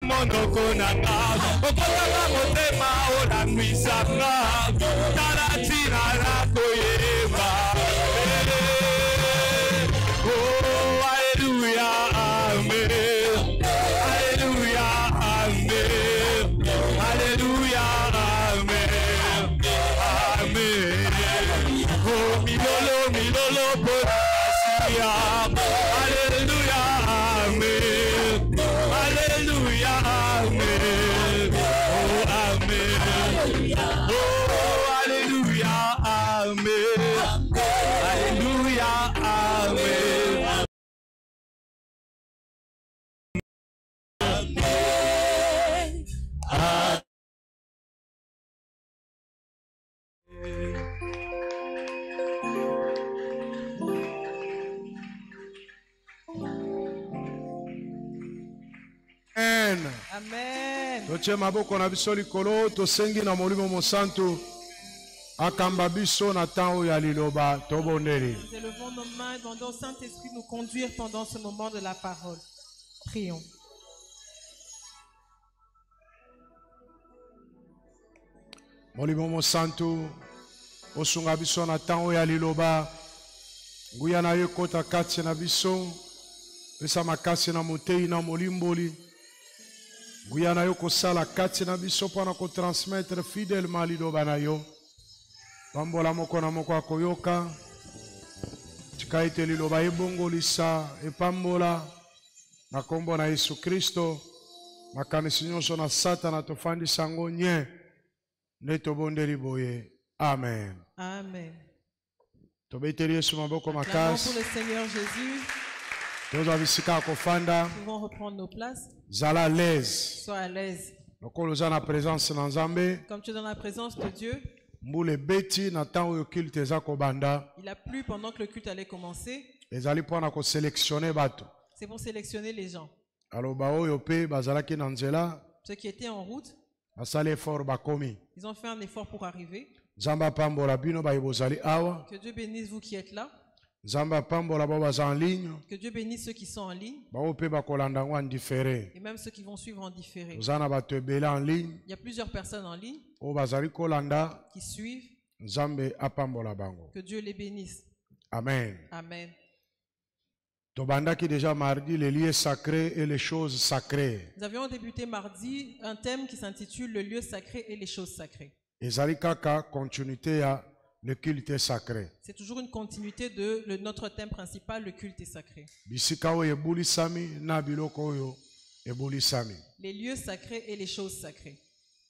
monoko nanga okotaka motema olangwisanga tala ntina nakoyeba oh alleluya amen alleluya amen alleluya amen amen oh milolo milolo potasia alleluya amen alleluya amen oh amen oh alleluya amen alleluya amen Amen. Toche maboko na biso likolo tosengi na molimo mosantu akamba biso na temps ya liloba tobondeli. Nous élevons nos mains, demandons au Saint-Esprit de nous conduire pendant ce moment de la parole. Prions. Molimo mosantu osunga biso na temps ya liloba nguya na yo kota kati na biso pesa makasi na motei na molimboli nguya na yo kosala kati na biso mpona kotransmettre fidèlement liloba na yo pambola moko na moko akoyoka tika ete liloba ebongolisa epambola na kombo na Yesu Kristo makanisi nyonso na Satana tofandisa yango nye nde tobondeli boye amen. Amen. Tobeteli Yesu maboko Acclamons makasi pour le Seigneur Jésus. tozwa bisika ya kofanda Nous pouvons reprendre nos places. zala à l'aise Sois à l'aise. lokola oza na présence na Nzambe Comme tu es dans la présence de Dieu, mbula ebeti na ntango oyo kilte eza kobanda il a plu pendant que le culte allait commencer. ezali mpona koselektione bato C'est pour sélectionner les gens. aloba oyo mpe bazalaki na nzela Ceux qui étaient en route, basali effort bakomi ils ont fait un effort pour arriver. Nzambe apambola bino baye bozali awa Que Dieu bénisse vous qui êtes là. Nzambe apambola bao baza en ligne Que Dieu bénisse ceux qui sont en ligne bao mpe bakolanda yango en différé et même ceux qui vont suivre en différé. oza na bato ebele en ligne Il y a plusieurs personnes en ligne oyo bazali kolanda qui suivent. Nzambe apambola bango. Que Dieu les bénisse. Amen. Amen. Tobandaki déjà mardi les lieux sacrés et les choses sacrées. Nous avions débuté mardi un thème qui s'intitule Le lieu sacré et les choses sacrées. Ezali kaka continuité ya le culte sacré. C'est toujours une continuité de notre thème principal, le culte est sacré. Bisika oyo ebulisami na biloko oyo ebulisami. Les lieux sacrés et les choses sacrées.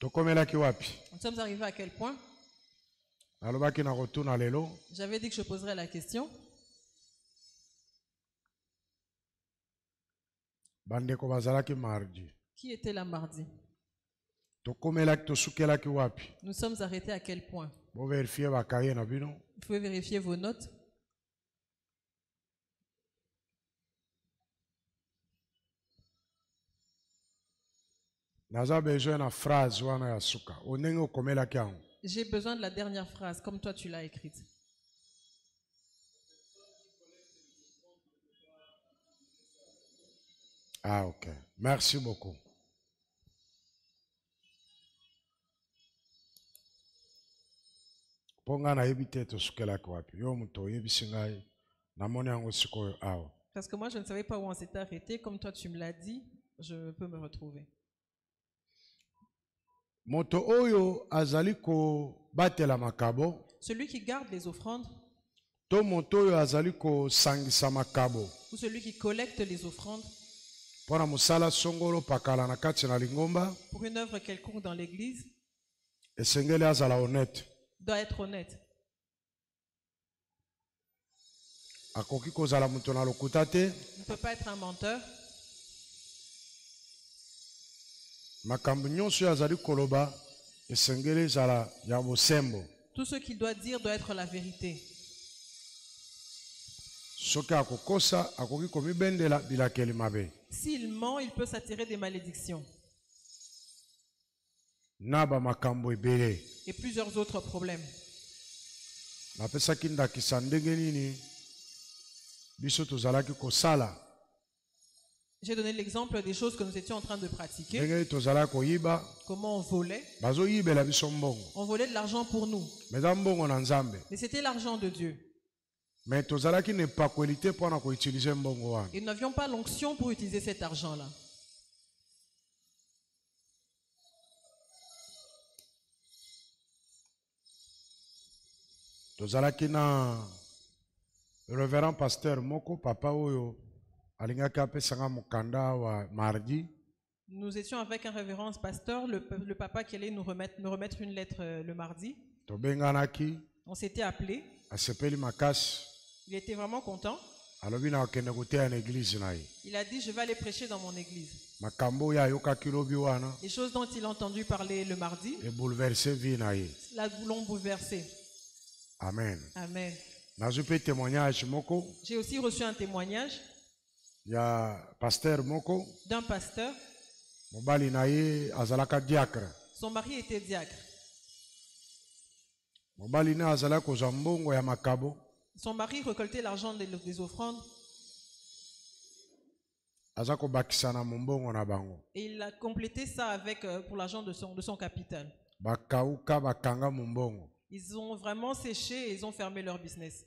Tokomelaki wapi? Nous sommes arrivés à quel point? Alobaki na kotuna lelo. J'avais dit que je poserais la question. Bandeko bazalaki mardi. Qui était là mardi? Tokomelaki tosukelaki wapi? Nous sommes arrêtés à quel point? Bo vérifier bakaye na bino. Vous pouvez vérifier vos notes. Naza besoin na phrase wana ya suka. Onenge okomelaki yango. J'ai besoin de la dernière phrase, comme toi tu l'as écrite. Ah, ok. Merci beaucoup. Ponga na yebite tosukelaki wapi. Yo muto oyebisi ngai namoni yango sikoyo awa. Parce que moi je ne savais pas où on s'était arrêté. Comme toi tu me l'as dit, je peux me retrouver. Moto oyo azali ko batela makabo. Celui qui garde les offrandes. To moto oyo azali ko sangisa makabo. Ou celui qui collecte les offrandes. Pona musala songolo pakala na kati na lingomba. Pour une œuvre quelconque dans l'église. Esengeli azala honnête. Doit être honnête. Akoki kozala muto na lokuta te. Ne peut pas être un menteur. Makambo nyonso azali koloba esengeli ezala ya bosembo. Tout ce qu'il doit dire doit être la vérité. Soki akokosa akoki komibendela bilakeli mabe. S'il ment, il peut s'attirer des malédictions. Naba makambo ebele. Et plusieurs autres problèmes. Napesaki ndakisa ndenge nini biso tozalaki kosala. J'ai donné l'exemple des choses que nous étions en train de pratiquer. ndenge tozala koyiba Comment on volait. bazoyibela biso mbongo On volait de l'argent pour nous. mais eza mbongo na nzambe Mais c'était l'argent de Dieu. mais tozalaki na epakweli te mpona koutilize mbongo wana. Et nous n'avions pas l'onction pour utiliser cet argent-là. Tozalaki na révérend pasteur moko papa oyo alingaki apesanga mokanda wa mardi. Nous étions avec un révérend pasteur, le papa qui allait me remettre une lettre le mardi. Tobenganaki On s'était appelé. asepeli makasi Il était vraiment content. alobi na okende koteya na église na ye Il a dit, je vais aller prêcher dans mon église. makambo oyo ayokaki lobi wana Les choses dont il a entendu parler le mardi ebouleverse vie na ye. l'ont bouleversé. Amen. Amen. Nazwi mpe témoignage moko J'ai aussi reçu un témoignage ya pasteur moko d'un pasteur. mobali na ye azalaka diacre. Son mari était diacre. Mobali na azalaki kozwa mbongo ya makabo Son mari récoltait l'argent des offrandes aza kobakisa na mombongo na bango et il a complété ça avec pour l'argent de son capital. bakauka bakanga mombongo. Ils ont vraiment séché et ils ont fermé leur business.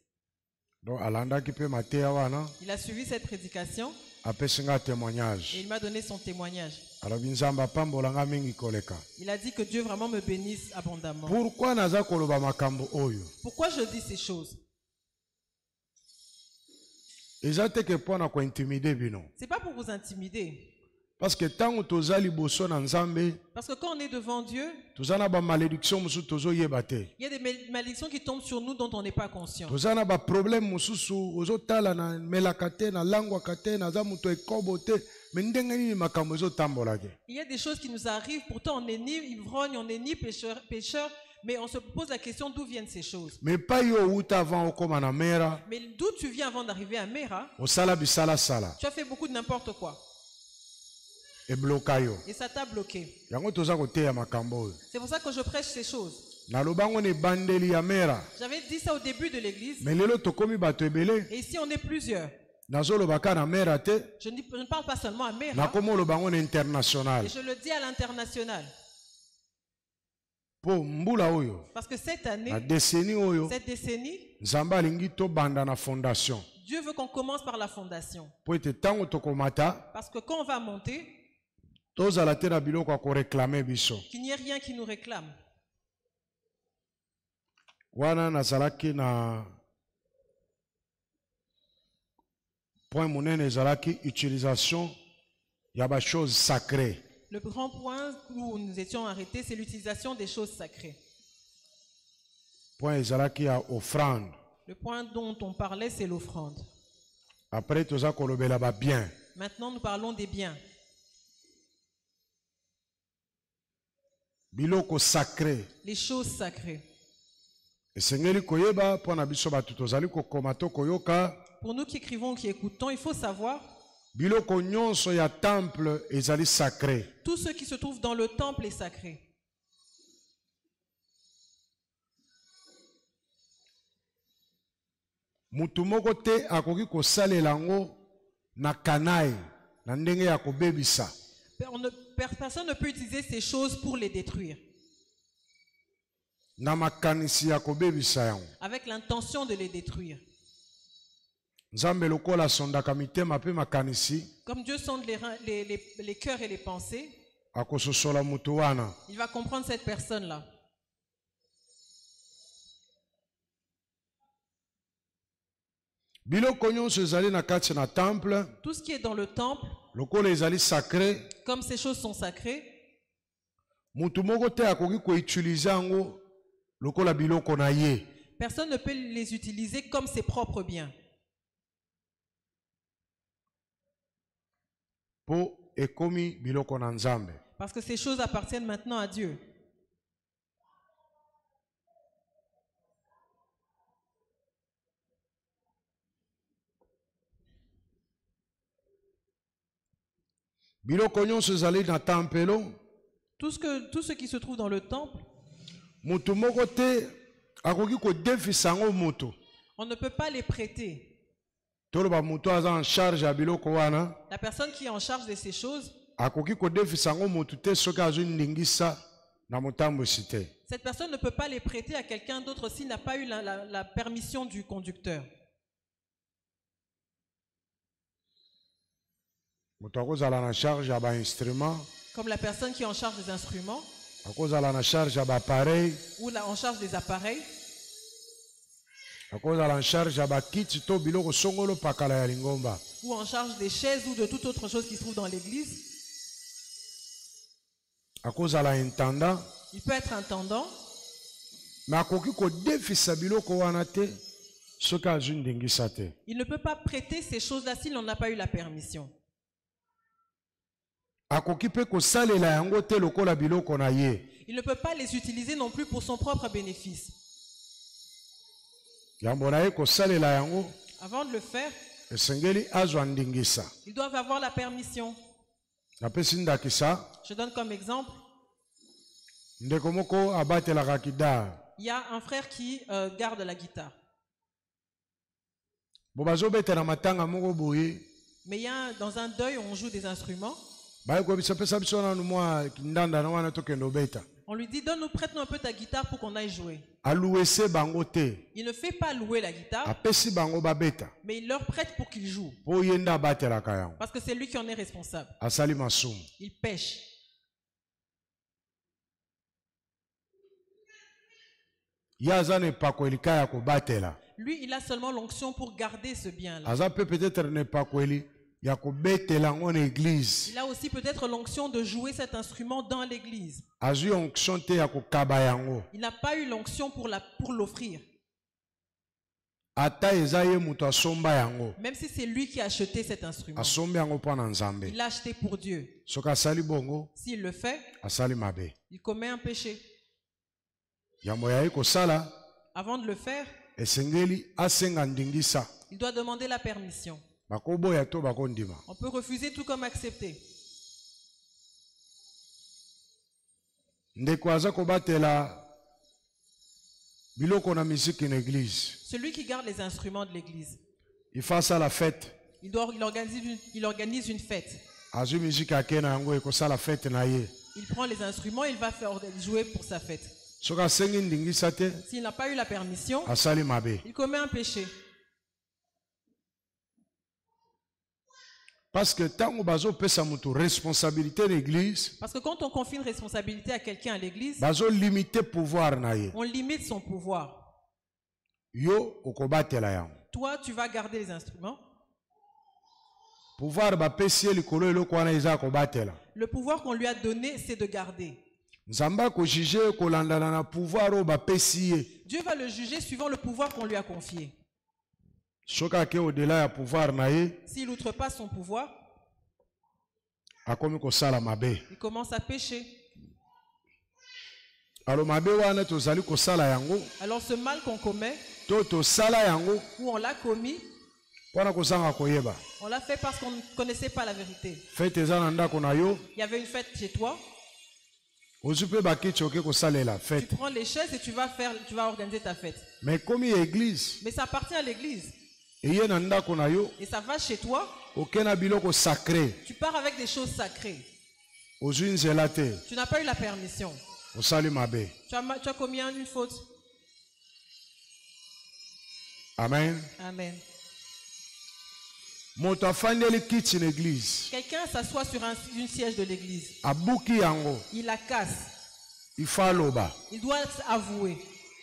Donc alandaki mpe mateya wana Il a suivi cette prédication apesi nga et témoignage il m'a donné son témoignage. alobi nzambe apambolanga mingi koleka. Il a dit que Dieu vraiment me bénisse abondamment. Pourquoi naza koloba makambo oyo Pourquoi je dis ces choses? eza te ke mpo na kointimide bino C'est pas pour vous intimider. parce que ntango toza liboso na nzambe Parce que quand on est devant Dieu, toza na bamalédiction mosusu tozoyeba te, il y a des malédictions qui tombent sur nous dont on n'est pas conscient. toza na baproblème mosusu ozotala na melaka te nalangwaka te naza moto ekobo te me ndenge nini makambo ezotambola ke. Il y a des choses qui nous arrivent, pourtant on n'est ni ivrogne, on n'est ni pécheur, mais on se pose la question d'où viennent ces choses. Me epai yo outa avant okoma na mera Mais d'où tu viens avant d'arriver à Mera, osala bisalasala tu as fait beaucoup de n'importe quoi. ebloka yo Et ça t'a bloqué. yango toza koteya makambo oyo C'est pour ça que je prêche ces choses. nalobango na ebandeli ya mera J'avais dit ça au début de l'église. me lelo tokomi bato ebele Et ici on est plusieurs. nazolobaka na mera te Je ne parle pas seulement à Mera. nakomi olobango na international Et je le dis à l'international. mpo mbula oyo Parce que cette année, na décennie oyo cette décennie, nzambe alingi tobanda na fondation Dieu veut qu'on commence par la fondation. mpo ete ntango tokomata Parce que quand on va monter, tozala te na biloko ya koreklame biso. qu'il n'y ait rien qui nous réclame. Wana nazalaki na point monene ezalaki utilisation ya bachose sacrée. Le grand point où nous étions arrêtés, c'est l'utilisation des choses sacrées. Point ezalaki ya offrande. Le point dont on parlait, c'est l'offrande. Après toza kolobela ba bien. Maintenant, nous parlons des biens. Biloko sacré. Les choses sacrées. Esengeli koyeba mpo na biso bato tozali kokoma to koyoka Pour nous qui écrivons, qui écoutons, il faut savoir, biloko nyonso ya temple ezali sacré. tout ce qui se trouve dans le temple est sacré. Mutu moko te akoki kosalela yango na kanai na ndenge ya kobebisa. Personne ne peut utiliser ces choses pour les détruire. Na makanisi ya kobebisa yango. Avec l'intention de les détruire. Nzambe lokola asondaka mitema mpe makanisi Comme Dieu sonde les cœurs et les pensées, akososola mutu wana. il va comprendre cette personne-là. Biloko nyonso ezali na kati na temple Tout ce qui est dans le temple, lokola ezali sacré, comme ces choses sont sacrées, mutu moko te akoki koutilize yango lokola biloko na ye. personne ne peut les utiliser comme ses propres biens. Po ekomi biloko na Nzambe. Parce que ces choses appartiennent maintenant à Dieu. Biloko nyonso ezali na tempelo. Tout ce qui se trouve dans le temple, Mutu moko te akoki kodefisa yango mutu. on ne peut pas les prêter. toloba mutu aza en charge ya biloko wana La personne qui est en charge de ces choses, akoki kodefisa ngo mutu te soki azwi ndingisa na motambusi te. cette personne ne peut pas les prêter à quelqu'un d'autre s'il n'a pas eu la permission du conducteur. Mutu akozala na charge ya bainstrument, Comme la personne qui est en charge des instruments akozala na charge ya baappareil, ou en charge des appareils, akozala en charge ya bakiti to biloko songolo pakala ya lingomba. ou en charge des chaises ou de toute autre chose qui se trouve dans l'église. Akozala intendant, Il peut être intendant, mais akoki kodefisa biloko wana te soki azwi ndingisa te. il ne peut pas prêter ces choses-là s'il n'en a pas eu la permission. Akoki pe kosalela yango te lokola biloko na ye. Il ne peut pas les utiliser non plus pour son propre bénéfice. Yambo na ye kosalela yango Avant de le faire, esengeli azwa ndingisa. ils doivent avoir la permission. Napesi ndakisa Je donne comme exemple, ndeko moko abatelaka kidar. il y a un frère qui garde la guitare. Bo bazobetela matanga moko boye Mais il y a dans un deuil où on joue des instruments. baye koyebisa pesa biso nanu mwa ndanda na wana tokende obeta. On lui dit, prête-nous un peu ta guitare pour qu'on aille jouer. Aluese bango te, Il ne fait pas louer la guitare, apesi bango babeta mais il leur prête pour qu'ils jouent. po ye nde abatelaka yango. Parce que c'est lui qui en est responsable. Asali masumu. Il pêche. Ye aza na epakweli ka ya kobatela. Lui, il a seulement l'onction pour garder ce bien-là. Aza pe peut-être na epakweli ya kobetela ngo na église. Il a aussi peut-être l'onction de jouer cet instrument dans l'église. Azwi onction te ya kokaba yango. Il n'a pas eu l'onction pour l'offrir. Ata eza ye mutu asomba yango. Même si c'est lui qui a acheté cet instrument. Asombi yango mpo na Nzambe. Il l'a acheté pour Dieu. Soki asali bongo, S'il le fait, asali mabe. il commet un péché. Yambo ya ye kosala, Avant de le faire, esengeli asenga ndingisa. il doit demander la permission. Bakoboya to bakondima. On peut refuser tout comme accepter. Ndeko aza kobatela biloko na musique na église. Celui qui garde les instruments de l'église, Il fait ça la fête. il organise une fête. Azwi musique ake na yango ekosala fête na ye. Il prend les instruments, il va faire jouer pour sa fête. Soki asengi ndingisa te, S'il n'a pas eu la permission, asali mabe. il commet un péché. Parce que tango bazopesa mutu responsabilité na église, Parce que quand on confie une responsabilité à quelqu'un à l'église, bazo limiter pouvoir na ye. on limite son pouvoir. Yo okobatela yango. Toi, tu vas garder les instruments. Pouvoir bapesi ye likolo eloko wana eza kobatela. Le pouvoir qu'on lui a donné, c'est de garder. Nzambe akojuge kolandana na pouvoir oyo bapesi ye. Dieu va le juger suivant le pouvoir qu'on lui a confié. Soki ake au-delà ya pouvoir na ye, S'il outrepasse son pouvoir, akomi kosala mabe. il commence à pécher. Alo mabe wana tozali kosala yango, Alors ce mal qu'on commet, to tosala yango ou on l'a commis, mpona kozanga koyeba. on l'a fait parce qu'on ne connaissait pas la vérité. Fete eza na ndako na yo, Il y avait une fête chez toi, ozwi mpe bakiti oke kosalela tu fete. prends les chaises et tu vas organiser ta fête. Mais komi ya église, Mais ça appartient à l'église. eye na ndako na yo, Et ça va chez toi, oke na biloko sacré, tu pars avec des choses sacrées. ozwi nzela te, Tu n'as pas eu la permission. osali mabe. Tu as commis une faute. Amen. Amen. Moto afandeli kiti na église, Quelqu'un s'assoit sur une siège de l'église. abuki yango, Il la casse. il faut aloba. Il doit avouer.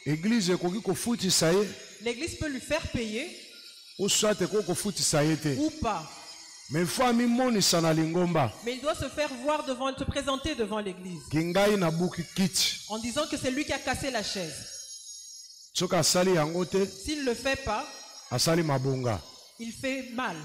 Église ekoki kofutisa ye, L'église peut lui faire payer ou soit ekoki kofutisa ye te. ou pas. Mais faut amimonisa na lingomba, Mais il doit se faire voir se présenter devant l'église. kingai na buki kiti. En disant que c'est lui qui a cassé la chaise. Soki asali yango te, S'il ne le fait pas, asali mabunga. il fait mal.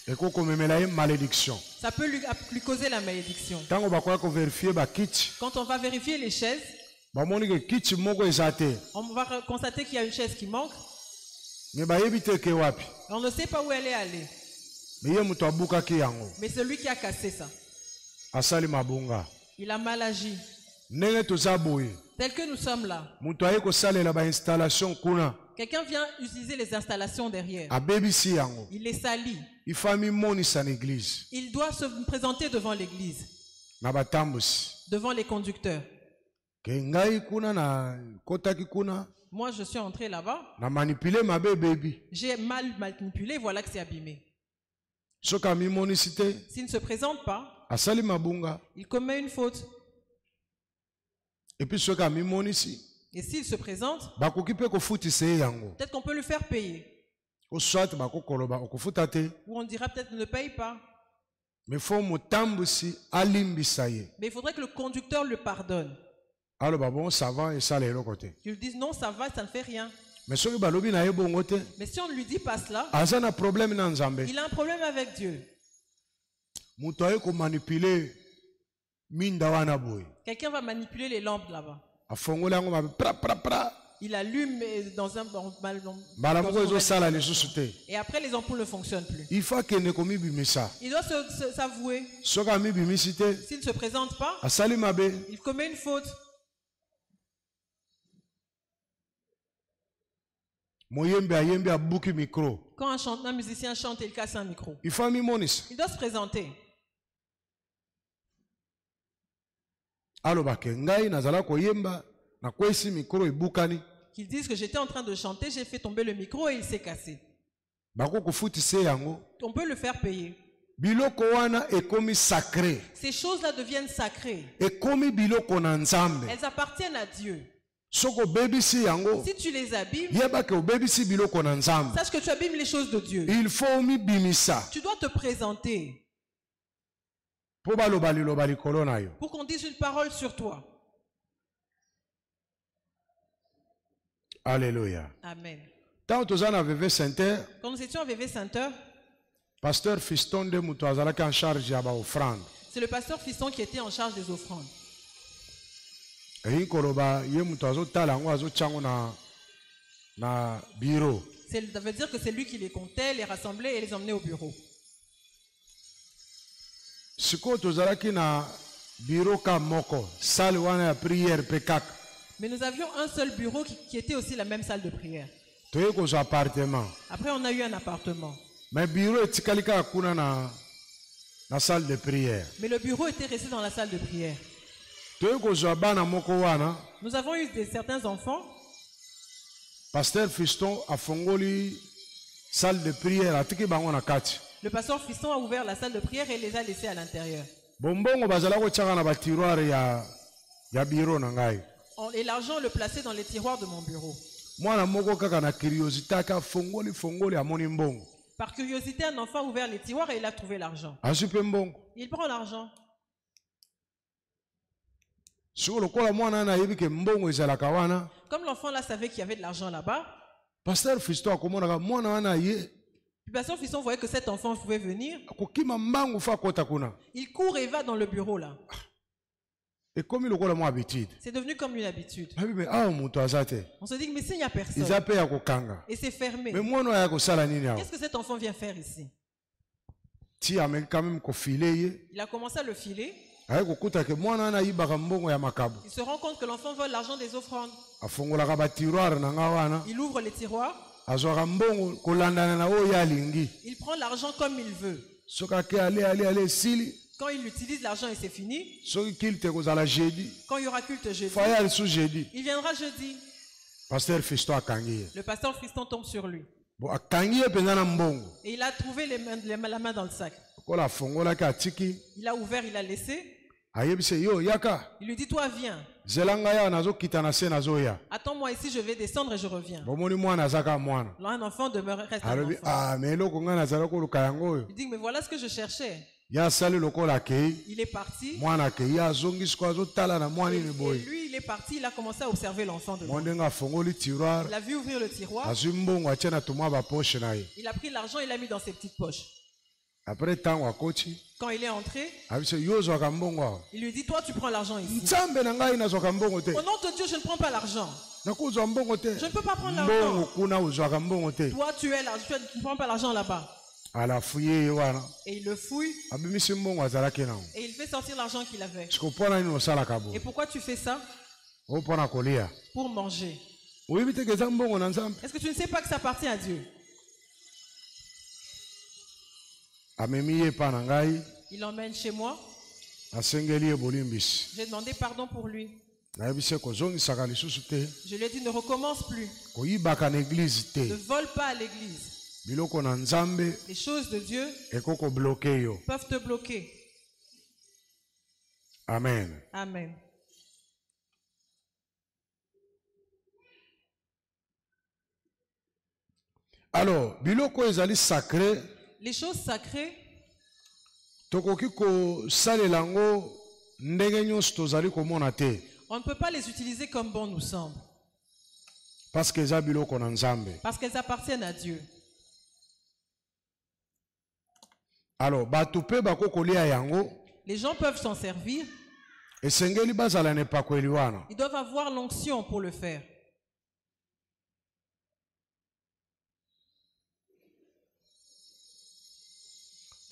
Ekoki komemela ye malédiction. Ça peut lui causer la malédiction. Tango bakoya koverifie bakiti, Quand on va vérifier les chaises, bamoni ke kiti moko eza te, on va constater qu'il y a une chaise qui manque. me bayebi te ke wapi. On ne sait pas où elle est allée. Me ye mutu abukaki yango, Mais c'est lui qui a cassé ça. asali mabunga. Il a mal agi. Ndenge toza boye, Tel que nous sommes là, mutu aye kosalela ba installation kuna, Quelqu'un vient utiliser les installations derrière. abebisi yango Il les salit. ifami monisa na église Il doit se présenter devant l'église, na batambusi devant les conducteurs. ke ngai kuna na kotaki kuna Moi, je suis entré là-bas. na manipule mabe bebi J'ai mal manipulé. Voilà que c'est abîmé. soki amimonisi te S'il ne se présente pas, asali mabunga il commet une faute. epuis soki amimonisi Et s'il se présente, bakoki mpe kofutisa ye yango peut-être qu'on peut le faire payer. o soit bakokoloba okofuta te Ou on dira peut-être ne paye pas. me fo motambusi alimbisa ye Mais il faudrait que le conducteur le pardonne. aloba bon savant esala eloko te Qu'il lui dise non, ça va, ça ne fait rien. me soki balobi na ye bongo te Mais si on ne lui dit pas cela, aza na problème na nzambe il a un problème avec Dieu. moto aye komanipule minda wana boye Quelqu'un va manipuler les lampes là-bas. afongoli yango mabe pra Il allume dans un... mbala moko ezosala lisusu te Et après, les ampoules ne fonctionnent plus. ifa akende komibimisa Il doit s'avouer. soki amibimisi te S'il ne se présente pas, asali mabe il commet une faute. moyembi ayembi abuki mikro Quand un musicien chante et il casse un micro, ifa amimonisa il doit se présenter. alobake ngai nazala koyemba nakwesi mikro ebukani Qu'ils disent que j'étais en train de chanter, j'ai fait tomber le micro et il s'est cassé. bakokofutisa ye yango On peut le faire payer. biloko wana ekomi sacré Ces choses-là deviennent sacrées. ekomi biloko na nzambe Elles appartiennent à Dieu. soki obebisi yango Si tu les abîmes, yeba ke obebisi biloko na nzambe sache que tu abîmes les choses de Dieu. il faut omibimisa Tu dois te présenter mpo baloba liloba likolo na yo pour qu'on dise une parole sur toi. alleluya Amen. ntango toza na veve center Quand nous étions à VV Saint-Heure, pasteur fiston nde moto azalaki en charge ya baofrande c'est le pasteur Fiston qui était en charge des offrandes. eyi koloba ye moto azotala yango azotya yango na biro Ça veut dire que c'est lui qui les comptait, les rassemblait et les emmenait au bureau. sikoyo tozalaki na biro ka moko sale wana ya priere mpe kaka Mais nous avions un seul bureau qui était aussi la même salle de prière. toye kozwa appartement Après, on a eu un appartement. mais biro etikali kaka kuna na salle de priere Mais le bureau était resté dans la salle de prière. toye kozwa bana moko wana Nous avons eu certains enfants. pasteur fiston afongoli salle de priere atiki bango na kati Le pasteur Fiston a ouvert la salle de prière et les a laissés à l'intérieur. bombongo bazala kotyaka na batiroire ya biro na ngai Et l'argent, le plaçait dans les tiroirs de mon bureau. mwana moko kaka na curiosité aka fongoli amoni mbongo Par curiosité, un enfant a ouvert les tiroirs et il a trouvé l'argent. azwi mpe mbongo Il prend l'argent. sikoyo lokola mwana wana ayebi ke mbongo ezalaka wana Comme l'enfant là savait qu'il y avait de l'argent là-bas, pasteur fisto akomonaka mwana wana ye le pasteur Fiston voyait que cet enfant pouvait venir. akokima mbangu fa akota kuna Il court et va dans le bureau là. ekomi lokola mwa habitude C'est devenu comme une habitude. abi me awa moto aza te On se dit, mais s'il n'y a personne, eza mpe ya kokanga et c'est fermé, me mwana oyo aya kosala nini awa qu'est-ce que cet enfant vient faire ici? ti ameki quand même kofile ye Il a commencé à le filer. aye kokuta ke mwana wana ayibaka mbongo ya makabo Il se rend compte que l'enfant vole l'argent des offrandes. afongolaka batiroire na nga wana Il ouvre les tiroirs. azwaka mbongo kolandana na oyo alingi Il prend l'argent comme il veut. soki ake ale esili Quand il utilise l'argent et c'est fini, soki kilte kozala jeudi quand il y aura culte jeudi, faya lisu jeudi il viendra jeudi. pasteur fisto akangi ye Le pasteur Fiston tombe sur lui. bo akangi ye mpenza na mbongo Et il a trouvé la main dans le sac. kola afongolaki atiki Il a ouvert, il a laissé. ayebise yo yaka Il lui dit, toi viens. zela ngai awa nazokita na se nazoya Attends-moi ici, je vais descendre et je reviens. bomoni mwana aza kaka mwana Là, un enfant reste un alobi enfant. me eloko ngai nazala koluka yango oyo Il dit, mais voilà ce que je cherchais. ye asali lokola akei Il est parti. mwana akei azongi siko azotala na mwa nini Et boye lui, il est parti, il a commencé à observer l'enfant de mwa loin. ndenge afongoli tiroire Il a vu ouvrir le tiroir. azwi mbongo atie na tomwa baposhe na ye Il a pris l'argent, il l'a mis dans ses petites poches. apres ntango akoti Quand il est entré, abise yo ozwaka mbongo awa il lui dit, toi, tu prends l'argent ici. nzambe na ngai nazwaka mbongo te Au nom de Dieu, je ne prends pas l'argent. nakozwa mbongo te Je ne peux pas prendre mbongo l'argent. kuna ozwaka mbongo te Toi, tu es là, tu ne prends pas l'argent là-bas. alafuye ye wana Et il le fouille abimisi mbongo azalaki nango et il fait sortir l'argent qu'il avait. siko mpona nini osalaka Et boye pourquoi tu fais ça? o mpona kolia Pour manger. Est-ce que tu ne sais pas que ça appartient à Dieu? Il l'emmène chez moi. J'ai demandé pardon pour lui. Je lui ai dit ne recommence plus. Ne vole pas à l'église. Les choses de Dieu peuvent te bloquer. Amen. Amen. Alors, biloko ezali sacré. Les choses sacrées, Tokoki ko salelango ndenge nyonso tozali komona te. on ne peut pas les utiliser comme bon nous semble. Parce que eza biloko na Nzambe. Parce qu'elles appartiennent à Dieu. Alors, bato pe bako kolia yango. Les gens peuvent s'en servir. Esengeli bazala ne pakweli wana. Ils doivent avoir l'onction pour le faire.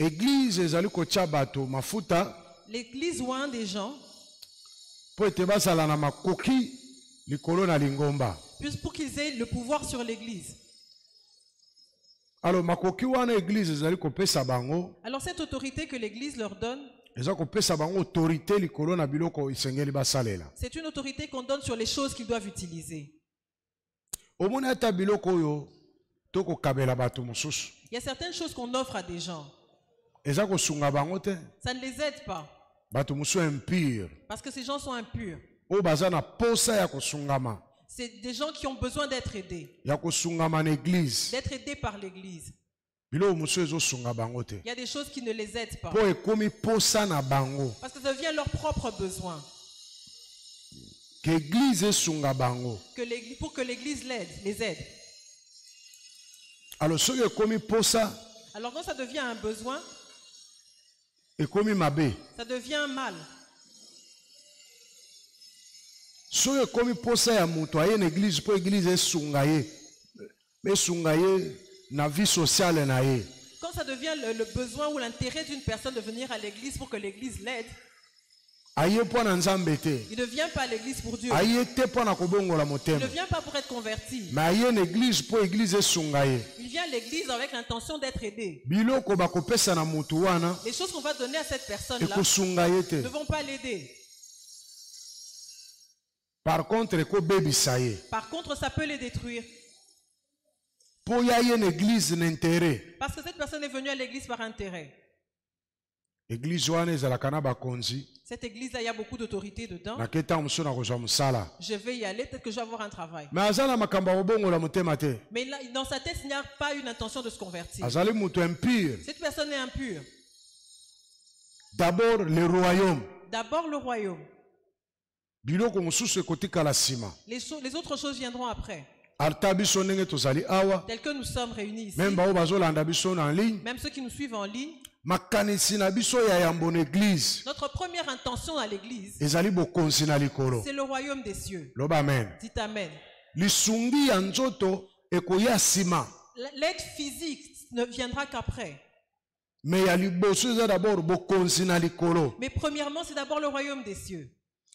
Église ezali kotia bato mafuta. L'église oint des gens Po ete bazala na makoki likolo na lingomba. juste pour qu'ils aient le pouvoir sur l'église. Alors makoki wana église ezali kopesa bango. Alors cette autorité que l'église leur donne, Eza kopesa bango autorité likolo na biloko isengeli basalela. c'est une autorité qu'on donne sur les choses qu'ils doivent utiliser. Omoni ata biloko oyo toko kabela bato mosusu. Il y a certaines choses qu'on offre à des gens. Eza kosunga bango te. Ça ne les aide pas. Bato mosusu impure. Parce que ces gens sont impurs. Oyo baza na posa ya kosungama. C'est des gens qui ont besoin d'être aidés. Ya kosungama na église. D'être aidés par l'église. Biloko mosusu ezosunga bango te. Il y a des choses qui ne les aident pas. Po ekomi posa na bango. Parce que ça devient leur propre besoin. Que église esunga bango. Pour que l'église les aide. Alors soki ekomi posa. Alors quand ça devient un besoin, Ekomi mabe. ça devient mal. Soki ekomi posa ya moto aye na église po église esunga ye. Esunga ye na vie sociale na ye. Quand ça devient le besoin ou l'intérêt d'une personne de venir à l'église pour que l'église l'aide, Aye po na Nzambe te. il ne vient pas à l'église pour Dieu. Aye te po na kobongola Il motema. ne vient pas pour être converti. Mais aye na église po église esunga ye. Il vient à l'église avec l'intention d'être aidé. Biloko bakopesa na moto wana Les choses qu'on va donner à cette personne-là ekosunga ye te. ne vont pas l'aider. Par contre ekobebisa ye. Par contre, ça peut les détruire. Po ya ye na église na intérêt. Parce que cette personne est venue à l'église par intérêt. Église wana ezalaka na bakonzi. Cette église-là, il y a beaucoup d'autorité dedans. Na keta mosusu na kozwa mosala. Je vais y aller, peut-être que je vais avoir un travail. Mais aza na makambo ya kobongola motema te. Mais là, dans sa tête, il n'y a pas une intention de se convertir. Azali moto impure. Cette personne est impure. D'abord le royaume. D'abord le royaume. Biloko mosusu ekotikala sima. Les autres choses viendront après. Ata biso ndenge tozali awa. Tels que nous sommes réunis ici, Même bao bazolanda biso en ligne. même ceux qui nous suivent en ligne, Makanisi na biso ya yambo na église. notre première intention à l'église, Ezali bokonzi na likolo. c'est le royaume des cieux. Loba amen. Dites Amen. Lisungi ya nzoto ekoya sima. L'aide physique ne viendra qu'après. Mais ya liboso eza d'abord bokonzi na likolo. Mais premièrement, c'est d'abord le royaume des cieux.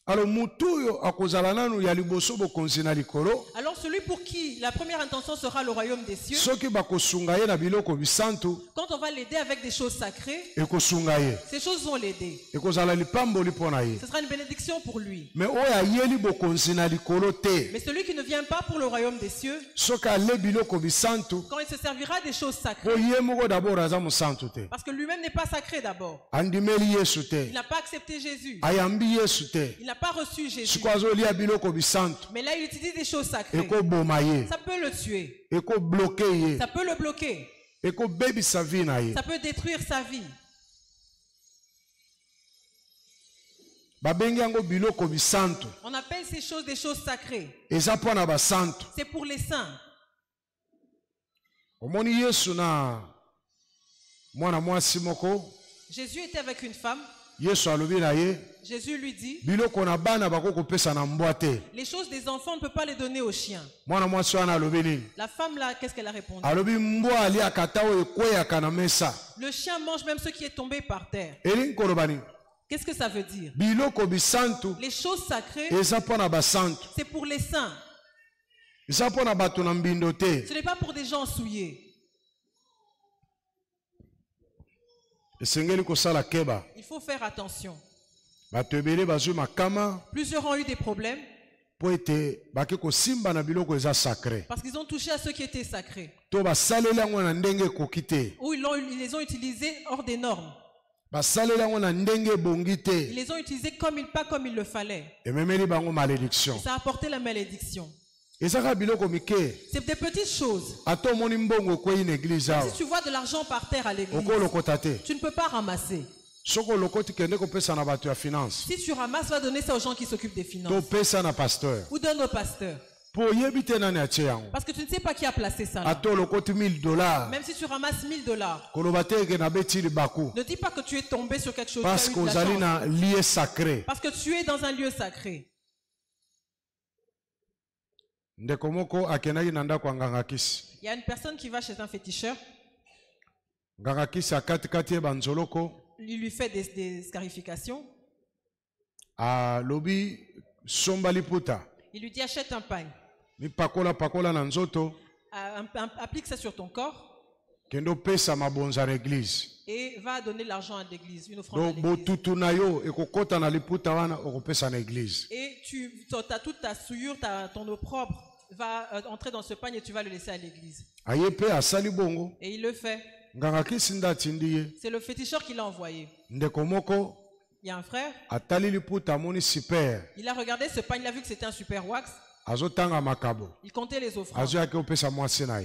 Alors mutu oyo akozala nanu ya liboso bokonzi na likolo. Alors celui pour qui la première intention sera le royaume des cieux, Soki bakosunga ye na biloko bisantu quand on va l'aider avec des choses sacrées, ekosunga ye. ces choses vont l'aider. Ekozala lipamboli mpona ye. Ce sera une bénédiction pour lui. Mais oyo ayeli bokonzi na likolo te. Mais celui qui ne vient pas pour le royaume des cieux, Soki ale biloko bisantu quand il se servira des choses po sacrées, ye moko d'abord aza mosantu te. parce que lui-même n'est pas sacré d'abord. Andimeli Yesu te. Il n'a pas accepté Jésus. Ayambi Yesu te. Il n'a pas reçu Jésus. Siko azolia biloko bisantu. Mais là, il utilise des choses sacrées. Ekoboma ye. Ça peut le tuer. Ekobloke ye. Ça peut le bloquer. Ekobebisa vie na ye. Ça peut détruire sa vie. Babengi yango biloko bisantu. On appelle ces choses des choses sacrées. Eza mpona basantu. C'est pour les saints. Omoni Yesu na mwana mwasi moko. Jésus était avec une femme. Yesu alobi na ye. Jésus lui dit, Biloko na bana bako kopesa na mbwa te. les choses des enfants, on ne peut pas les donner aux chiens. Mwana mwasi wana alobi nini? La femme là, qu'est-ce qu'elle a répondu? Alobi mbwa aliaka ata oyo ekweyaka na mesa. Le chien mange même ce qui est tombé par terre. Elingi koloba nini? Qu'est-ce que ça veut dire? Biloko bisantu Les choses sacrées, eza mpona basantu. c'est pour les saints. Ce n'est pas pour des gens souillés. Il faut faire attention. Plusieurs ont eu des problèmes parce qu'ils ont touché à ceux qui étaient sacrés. Ou ils les ont utilisés hors des normes. Ils les ont utilisés pas comme il le fallait. Et ça a apporté la malédiction. C'est des petites choses. Si tu vois de l'argent par terre à l'église, tu ne peux pas ramasser. Si tu ramasses, va donner ça aux gens qui s'occupent des finances. Ou donne au pasteur. Parce que tu ne sais pas qui a placé ça là. Même si tu ramasses $1000, ne dis pas que tu es tombé sur quelque chose. Parce que tu es dans un lieu sacré. Il y a une personne qui va chez un féticheur. Il lui fait des scarifications. Il lui dit achète un pain. Applique ça sur ton corps. Et va donner l'argent à l'église, une offrande à l'église. Et toute ta souillure, ton opprobre va entrer dans ce pain et tu vas le laisser à l'église. Et il le fait. C'est le féticheur qui l'a envoyé. Il y a un frère. Il a regardé ce pain, il a vu que c'était un super wax. Il comptait les offrandes.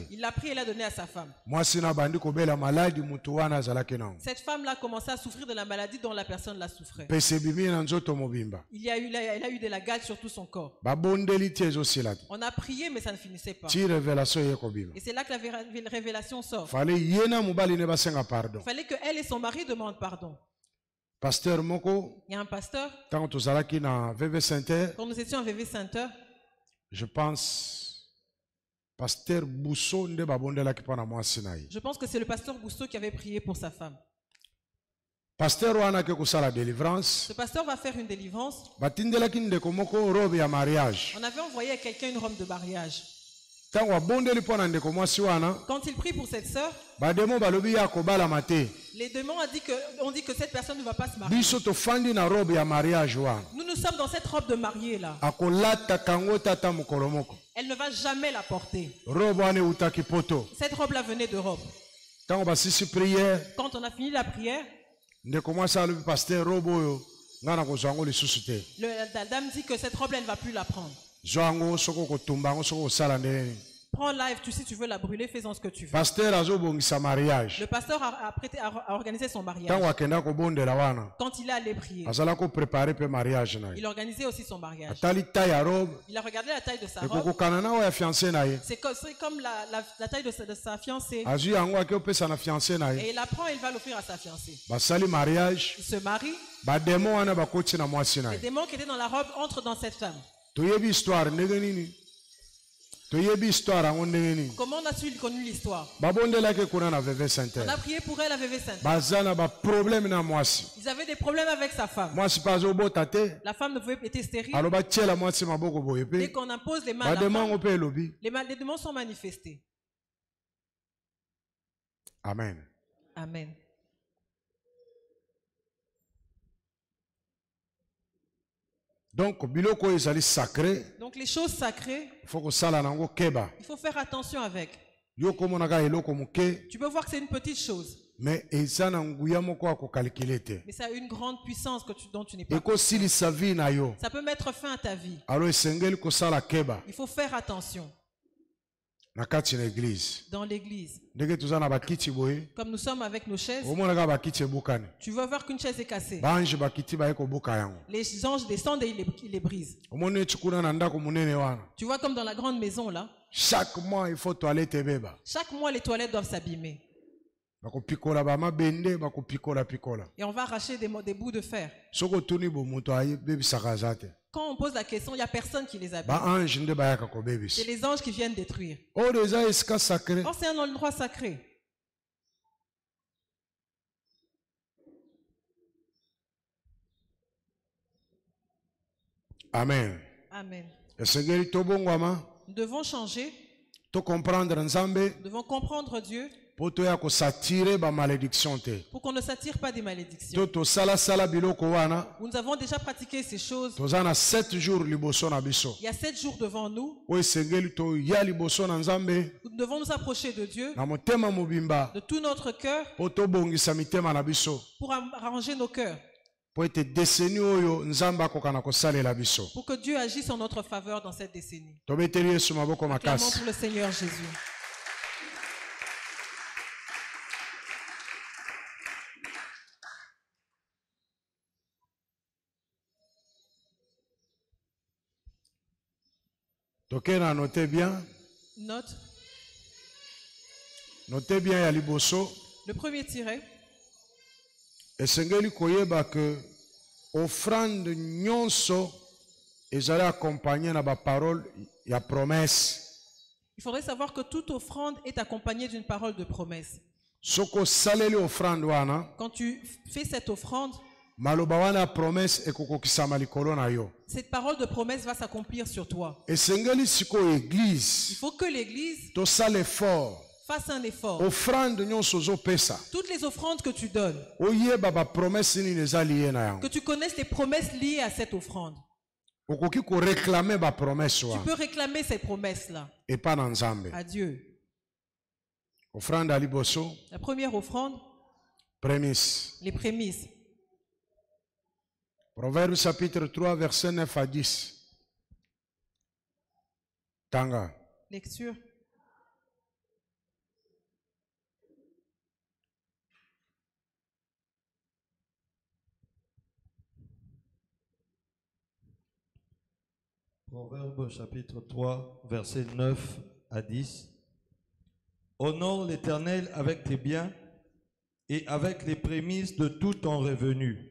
Il l'a pris et l'a donné à sa femme. Cette femme-là commençait à souffrir de la maladie dont la personne la souffrait. Elle a eu de la gale sur tout son corps. On a prié mais ça ne finissait pas. Et c'est là que la révélation sort. Il fallait que elle et son mari demandent pardon. Il y a un pasteur. Quand nous étions à VV Center, je pense pasteur Bousso nde babondelaki pona mwasi na ye. Je pense que c'est le pasteur Bousso qui avait prié pour sa femme. Pasteur wana ke kusala délivrance. Ce pasteur va faire une délivrance. Batindelaki ndeko moko robe ya mariage. On avait envoyé à quelqu'un une robe de mariage. Quand il prie pour cette sœur, les démons ont dit que cette personne ne va pas se marier. Nous sommes dans cette robe de mariée là. Elle ne va jamais la porter. Cette robe là venait d'Europe. Quand on a fini la prière, la dame dit que cette robe là, elle ne va plus la prendre. Prends live, si tu veux la brûler, fais-en ce que tu veux. Le pasteur a organisé son mariage. Quand il est allé prier, il organisait aussi son mariage. Il a regardé la taille de sa robe. C'est comme la taille de sa fiancée. Et il la prend et il va l'offrir à sa fiancée. Il se marie. Les démons qui étaient dans la robe entrent dans cette femme. Comment on a-t-il connu l'histoire? On a prié pour elle à VV Center. Ils avaient des problèmes avec sa femme. La femme ne pouvait pas être stérile. Dès qu'on impose les mains à la femme, les démons sont manifestés. Amen. Amen. Donc les choses sacrées, il faut faire attention avec. Tu peux voir que c'est une petite chose. Mais ça a une grande puissance dont tu n'es pas. Ça peut mettre fin à ta vie. Il faut faire attention. Dans l'église, comme nous sommes avec nos chaises, tu vas voir qu'une chaise est cassée. Les anges descendent et ils les brisent. Tu vois comme dans la grande maison là, chaque mois il faut toilette. Chaque mois les toilettes doivent s'abîmer. Et on va arracher des bouts de fer. Quand on pose la question, il n'y a personne qui les abîme. C'est les anges qui viennent détruire. Oh, c'est un endroit sacré. Amen. Amen. Nous devons changer. Nous devons comprendre Dieu. Pour qu'on ne s'attire pas des malédictions. Nous avons déjà pratiqué ces choses. Il y a 7 jours devant nous. Nous devons nous approcher de Dieu de tout notre cœur pour arranger nos cœurs. Pour que Dieu agisse en notre faveur dans cette décennie. Acclamons pour le Seigneur Jésus. Notez bien. Note. Notez bien ya liboso. Le premier tiré. Esengeli koyeba que offrande nyonso ezali accompagné na ba parole ya promesse. Il faudrait savoir que toute offrande est accompagnée d'une parole de promesse. Soko saleli offrande wana. Quand tu fais cette offrande, cette parole de promesse va s'accomplir sur toi. Il faut que l'église fasse un effort. Toutes les offrandes que tu donnes, que tu connaisses les promesses liées à cette offrande. Tu peux réclamer ces promesses-là à Dieu. La première offrande, les prémices. Proverbe chapitre 3, verset 9 à 10. Tanga. Lecture. Proverbe chapitre 3, verset 9 à 10. Honore l'Éternel avec tes biens et avec les prémices de tout ton revenu.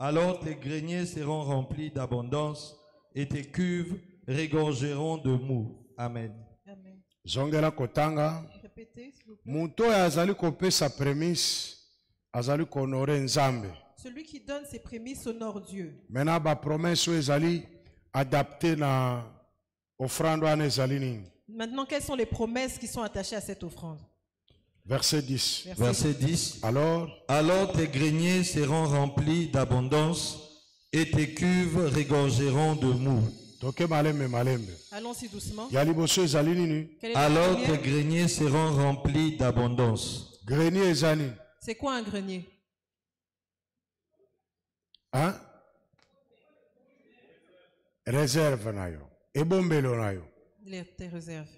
Alors tes greniers seront remplis d'abondance et tes cuves regorgeront de mou. Amen. Zongela kotanga. Muto azali kopesa prémisse azali honore nzambe. Celui qui donne ses prémices honore Dieu. Maintenant ba promesse ezali adapté na offrande wana ezali nini? Maintenant, quelles sont les promesses qui sont attachées à cette offrande? Verset 10. Verset 10. Alors tes greniers seront remplis d'abondance et tes cuves regorgeront de mou. Allons-y doucement. Alors tes greniers seront remplis d'abondance. C'est quoi un grenier? Hein? Réserve nayo. Ebombelo nayo. Tes réserves.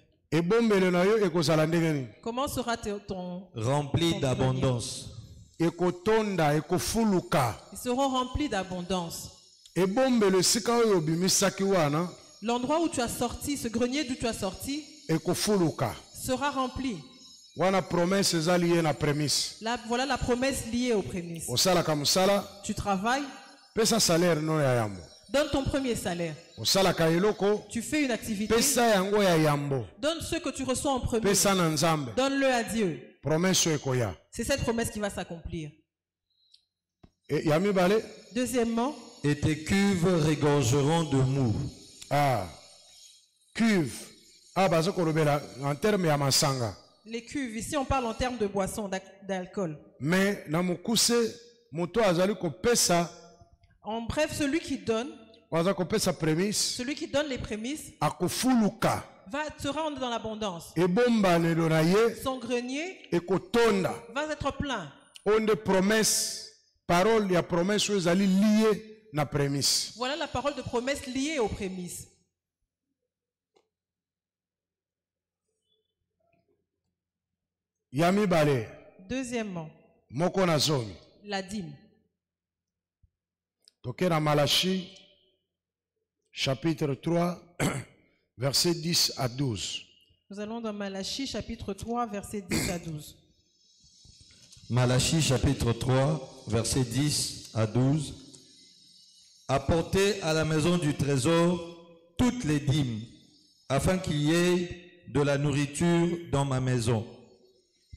Comment sera ton rempli d'abondance? Ils seront remplis d'abondance. L'endroit où tu as sorti, ce grenier d'où tu as sorti, sera rempli. Là, voilà la promesse liée aux prémices. Tu travailles. Donne ton premier salaire. Tu fais une activité. Donne ce que tu reçois en premier. Donne-le à Dieu. C'est cette promesse qui va s'accomplir. Deuxièmement. Et tes cuves regorgeront de mou. Cuve. En termes de masanga. Les cuves, ici on parle en termes de boisson, d'alcool. Mais en bref, celui qui donne les prémices sera dans l'abondance. Son grenier va être plein. Voilà la parole de promesse liée aux prémices. Deuxièmement, la dîme. Malachie, chapitre 3, verset 10 à 12. Nous allons dans Malachie, chapitre 3, verset 10 à 12. Malachie, chapitre 3, verset 10 à 12. Apportez à la maison du trésor toutes les dîmes, afin qu'il y ait de la nourriture dans ma maison.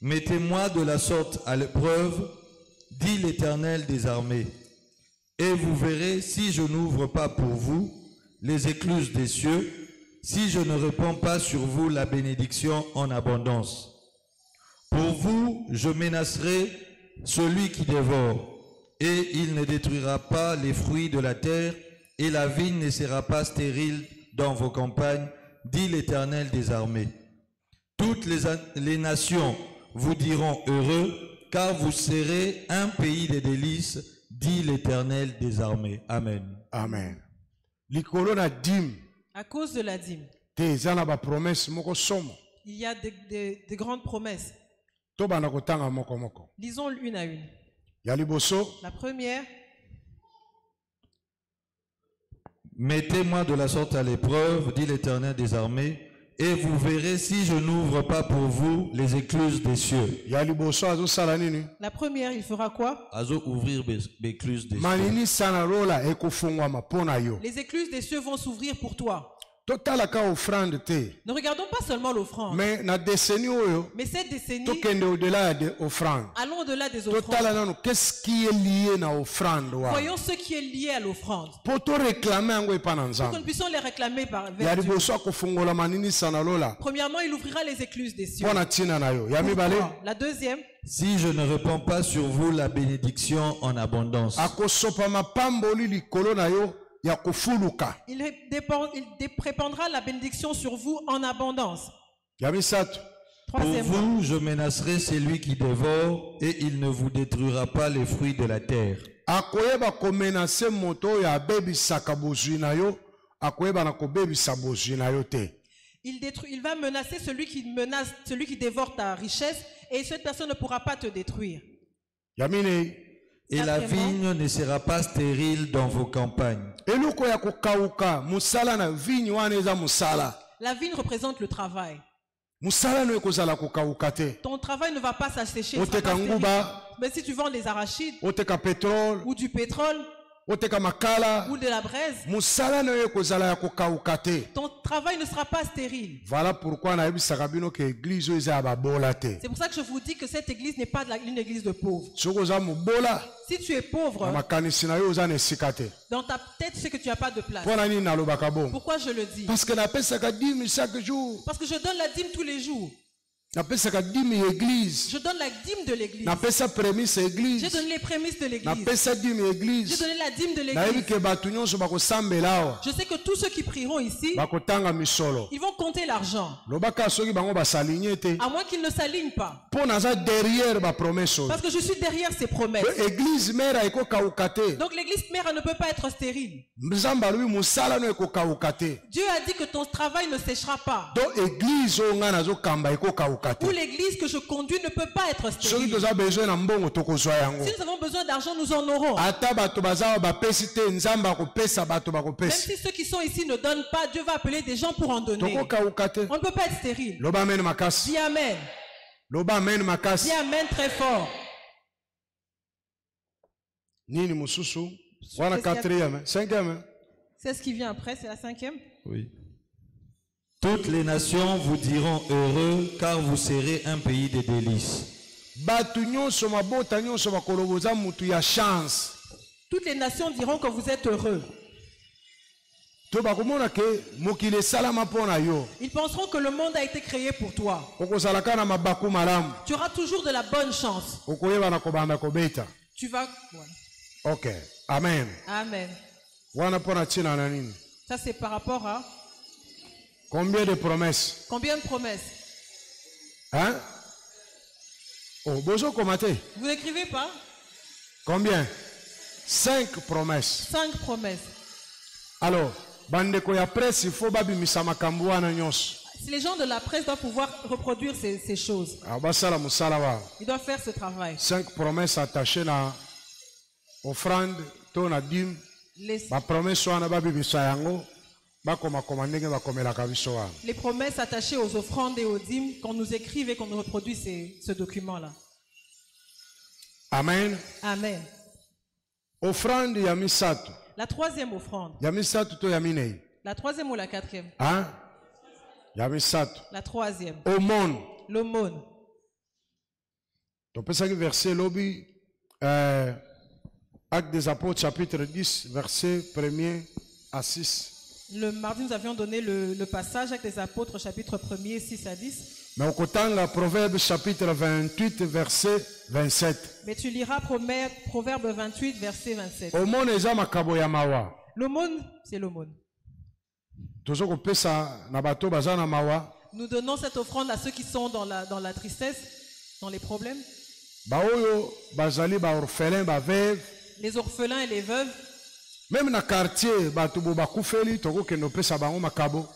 Mettez-moi de la sorte à l'épreuve, dit l'Éternel des armées. Et vous verrez si je n'ouvre pas pour vous les écluses des cieux, si je ne répands pas sur vous la bénédiction en abondance. Pour vous, je menacerai celui qui dévore, et il ne détruira pas les fruits de la terre, et la vigne ne sera pas stérile dans vos campagnes, dit l'Éternel des armées. Toutes les nations vous diront heureux, car vous serez un pays de délices, dit l'Éternel des armées. Amen. Amen. À cause de la dîme, il y a des grandes promesses. Lisons une à une. La première. Mettez-moi de la sorte à l'épreuve, dit l'Éternel des armées, et vous verrez si je n'ouvre pas pour vous les écluses des cieux. La première, il fera quoi? Ouvrir les écluses des cieux. Les écluses des cieux vont s'ouvrir pour toi. Ne regardons pas seulement l'offrande. Mais cette décennie, allons au-delà des offrandes. Qu'est-ce qui est lié à l'offrande? Voyons ce qui est lié à l'offrande. Pour que nous puissions les réclamer vers Dieu. Premièrement, il ouvrira les écluses des cieux. La deuxième. Si je ne répands pas sur vous la bénédiction en abondance. Il répandra la bénédiction sur vous en abondance. Pour vous, je menacerai celui qui dévore, et il ne vous détruira pas les fruits de la terre. Il va menacer celui qui dévore ta richesse, et cette personne ne pourra pas te détruire. Et la vigne ne sera pas stérile dans vos campagnes. La vigne représente le travail. Ton travail ne va pas s'assécher. Mais si tu vends des arachides ou du pétrole ou de la braise, ton travail ne sera pas stérile. Voilà pourquoi c'est pour ça que je vous dis que cette église n'est pas une église de pauvres. Si tu es pauvre, dans ta tête, c'est que tu n'as pas de place. Pourquoi je le dis? Parce que je donne la dîme tous les jours. Je donne la dîme de l'église. Je donne les prémices de l'église. Je donne la dîme de l'église. Je sais que tous ceux qui prieront ici, ils vont compter l'argent. À moins qu'ils ne s'alignent pas. Parce que je suis derrière ces promesses. Donc l'église mère ne peut pas être stérile. Dieu a dit que ton travail ne séchera pas. Ou l'église que je conduis ne peut pas être stérile. Si nous avons besoin d'argent, nous en aurons. Même si ceux qui sont ici ne donnent pas, Dieu va appeler des gens pour en donner. On ne peut pas être stérile. Dis Amen. Dis Amen très fort. C'est ce qui vient après, c'est la cinquième. Oui. Toutes les nations vous diront heureux, car vous serez un pays de délices. Toutes les nations diront que vous êtes heureux. Ils penseront que le monde a été créé pour toi. Tu auras toujours de la bonne chance. Tu vas... Ok. Amen. Amen. Ça c'est par rapport à... Combien de promesses? Combien de promesses? Hein? Oh, bonjour, commenté. Vous n'écrivez pas? Combien? 5 promesses. 5 promesses. Alors, bandeko ya presse, il faut babi misamakambu wana nyonso. Si les gens de la presse doivent pouvoir reproduire ces choses, ils doivent faire ce travail. 5 promesses attachées à offrande, ton à dîme. Ma promesse soit na babi misayango. Les promesses attachées aux offrandes et aux dîmes, qu'on nous écrive et qu'on nous reproduit ce document-là. Amen. Amen. Offrande yamisatu. La troisième offrande. Yamisatu to yaminei. La troisième ou la quatrième? Hein? Yamisatu. La troisième. Aumône. L'aumône. Donc, c'est verset lobby, Actes des Apôtres, chapitre 10, verset 1er à 6. Le mardi, nous avions donné le passage avec les apôtres, chapitre 1er, 6 à 10. Mais au Kotanga, Proverbe chapitre 28, verset 27. Mais tu liras Proverbe 28, verset 27. L'aumône, c'est l'aumône. Nous donnons cette offrande à ceux qui sont dans la tristesse, dans les problèmes. Les orphelins et les veuves. Même dans le quartier,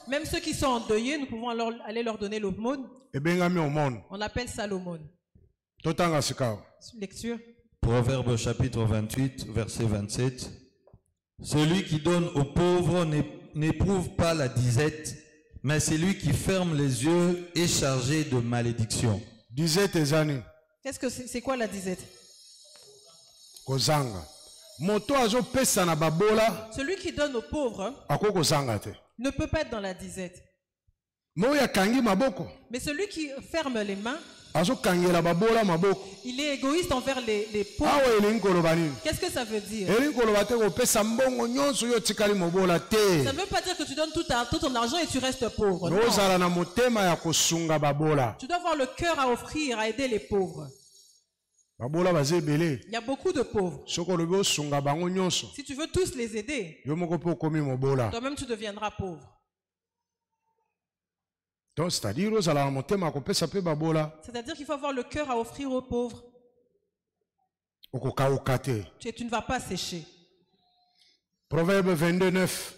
même ceux qui sont endeuillés, nous pouvons aller leur donner l'aumône. On appelle ça l'aumône. Lecture. Proverbe chapitre 28, verset 27. Celui qui donne aux pauvres n'éprouve pas la disette, mais celui qui ferme les yeux est chargé de malédiction. Disette et zani. Qu'est-ce que c'est quoi la disette? Kozanga. Celui qui donne aux pauvres ne peut pas être dans la disette. Mais celui qui ferme les mains, il est égoïste envers les pauvres. Qu'est-ce que ça veut dire? Ça ne veut pas dire que tu donnes tout ton argent et tu restes pauvre. Non. Tu dois avoir le cœur à offrir, à aider les pauvres. Il y a beaucoup de pauvres. Si tu veux tous les aider, toi-même tu deviendras pauvre. C'est-à-dire qu'il faut avoir le cœur à offrir aux pauvres. Tu ne vas pas sécher. Proverbe 22, 9.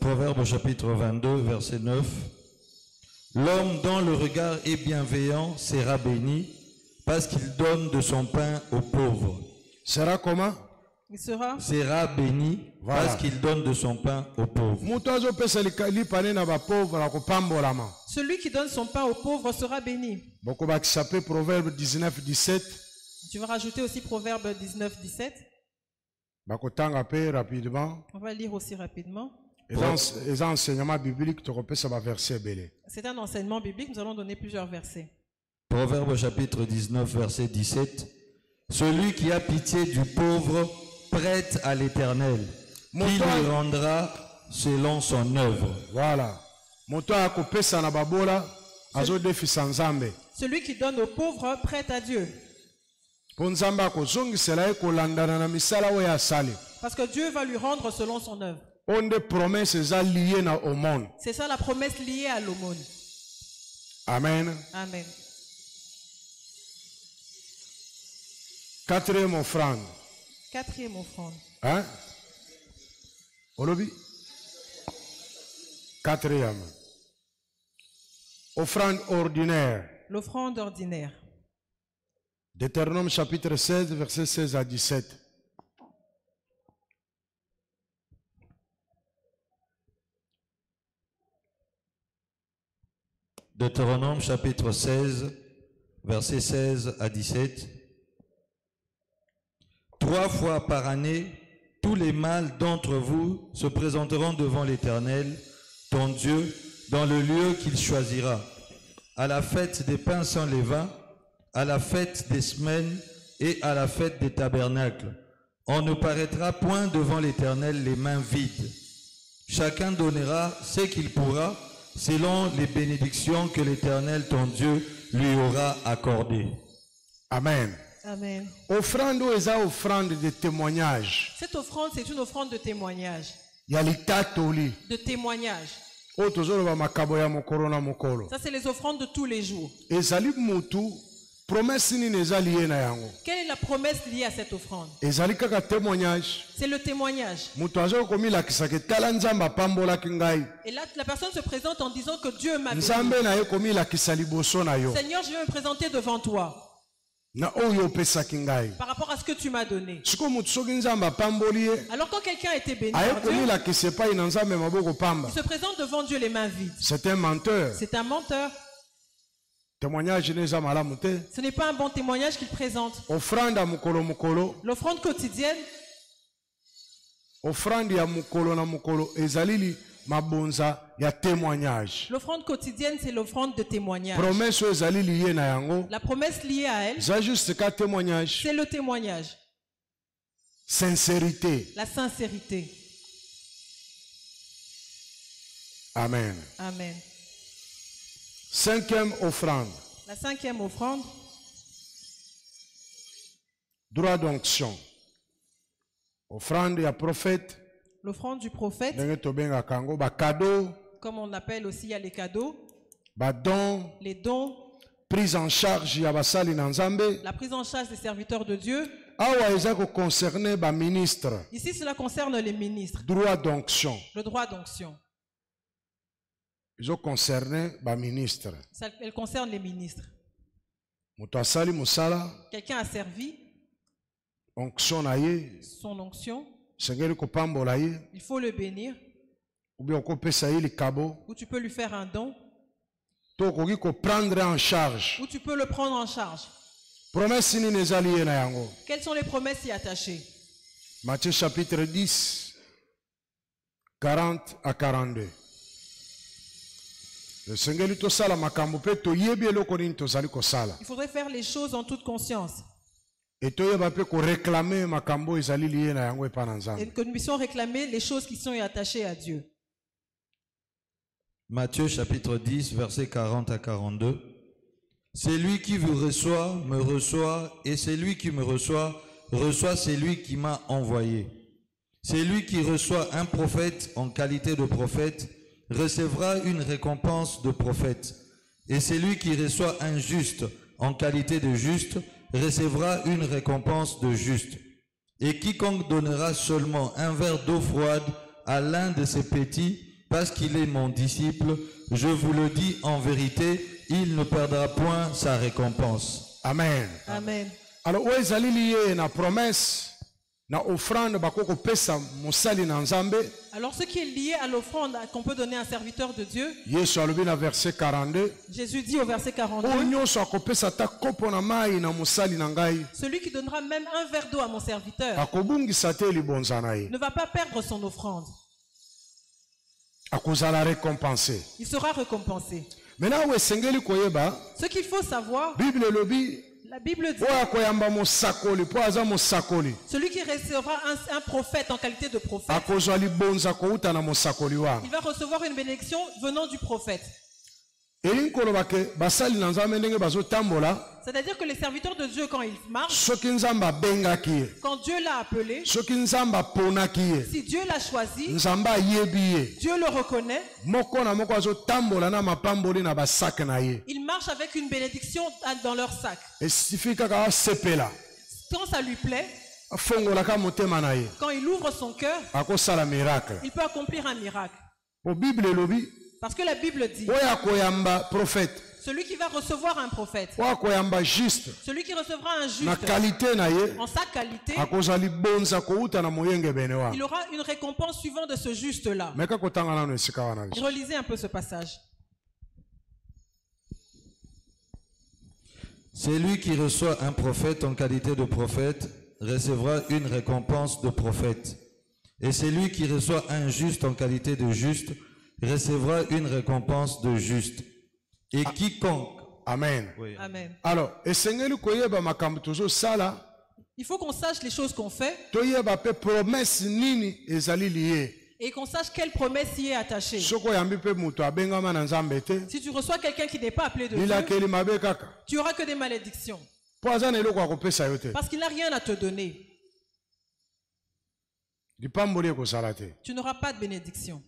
Proverbe chapitre 22, verset 9. L'homme dont le regard est bienveillant sera béni, parce qu'il donne de son pain aux pauvres. Sera comment? Il sera béni, voilà, parce qu'il donne de son pain aux pauvres. Celui qui donne son pain aux pauvres sera béni. Proverbe 19, 17. Tu vas rajouter aussi Proverbe 19, 17. Rapidement. On va lire aussi rapidement. C'est un enseignement biblique, nous allons donner plusieurs versets. Proverbe chapitre 19, verset 17. Celui qui a pitié du pauvre prête à l'Éternel, qui lui rendra selon son œuvre. Voilà. Celui qui donne aux pauvres prête à Dieu. Parce que Dieu va lui rendre selon son œuvre. C'est ça la promesse liée à l'aumône. Amen. Amen. Quatrième offrande. Hein? Olobi? Quatrième. Offrande ordinaire. L'offrande ordinaire. Deutéronome chapitre 16, versets 16 à 17. Deutéronome chapitre 16, versets 16 à 17. 3 fois par année, tous les mâles d'entre vous se présenteront devant l'Éternel, ton Dieu, dans le lieu qu'il choisira, à la fête des pains sans levain, à la fête des semaines et à la fête des tabernacles. On ne paraîtra point devant l'Éternel les mains vides. Chacun donnera ce qu'il pourra, selon les bénédictions que l'Éternel, ton Dieu, lui aura accordées. Amen. Amen. Offrande est une offrande de témoignage. Cette offrande, c'est une offrande de témoignage. De témoignage. Ça, c'est les offrandes de tous les jours. Quelle est la promesse liée à cette offrande? C'est le témoignage. Et là, la personne se présente en disant que Dieu m'a béni. Seigneur, je vais me présenter devant toi. Par rapport à ce que tu m'as donné. Alors quand quelqu'un a été béni par Dieu, il se présente devant Dieu les mains vides. C'est un menteur. C'est un menteur. Ce n'est pas un bon témoignage qu'il présente. L'offrande quotidienne. témoignage. L'offrande quotidienne, c'est l'offrande de témoignage. Promesse la promesse liée à elle, c'est le témoignage. Sincérité. La sincérité. Amen. Amen. 5e offrande. La 5e offrande. Droit d'onction. Offrande à prophète. L'offrande du prophète. Comme on appelle aussi, il y a les cadeaux. Les dons. Prise en charge ya basali na nzambe. La prise en charge des serviteurs de Dieu. Ici, cela concerne les ministres. Droit d'onction. Le droit d'onction. Ils ont concerné les ministres. Elle concerne les ministres. Quelqu'un a servi. Onction son onction. Il faut le bénir. Ou tu peux lui faire un don. Prendre en charge. Ou tu peux le prendre en charge. Quelles sont les promesses y attachées? Matthieu chapitre 10, 40 à 42. Il faudrait faire les choses en toute conscience. Et que nous puissions réclamer les choses qui sont attachées à Dieu. Matthieu chapitre 10, versets 40 à 42. Celui qui vous reçoit, me reçoit, et celui qui me reçoit, reçoit celui qui m'a envoyé. Celui qui reçoit un prophète en qualité de prophète, recevra une récompense de prophète. Et celui qui reçoit un juste en qualité de juste, recevra une récompense de juste. Et quiconque donnera seulement un verre d'eau froide à l'un de ses petits, parce qu'il est mon disciple, je vous le dis en vérité, il ne perdra point sa récompense. Amen. Amen. Alors, où est lié na promesse? Alors, ce qui est lié à l'offrande qu'on peut donner à un serviteur de Dieu, Jésus dit au verset 42, celui qui donnera même un verre d'eau à mon serviteur ne va pas perdre son offrande. Il sera récompensé. Maintenant, ce qu'il faut savoir, la Bible dit, celui qui recevra un prophète en qualité de prophète, il va recevoir une bénédiction venant du prophète. C'est-à-dire que les serviteurs de Dieu, quand ils marchent, quand Dieu l'a appelé, si Dieu l'a choisi, Dieu le reconnaît, ils marchent avec une bénédiction dans leur sac. Quand ça lui plaît, quand il ouvre son cœur, il peut accomplir un miracle. Parce que la Bible dit, celui qui va recevoir un prophète, celui qui recevra un juste, en sa qualité, il aura une récompense suivant de ce juste-là. Relisez un peu ce passage. Celui qui reçoit un prophète en qualité de prophète recevra une récompense de prophète. Et celui qui reçoit un juste en qualité de juste recevra une récompense de juste. Et quiconque... Amen. Oui. Amen. Alors, il faut qu'on sache les choses qu'on fait. Et qu'on sache quelle promesse y est attachée. Si tu reçois quelqu'un qui n'est pas appelé de Dieu, tu n'auras que des malédictions. Parce qu'il n'a rien à te donner. Tu n'auras pas de bénédiction.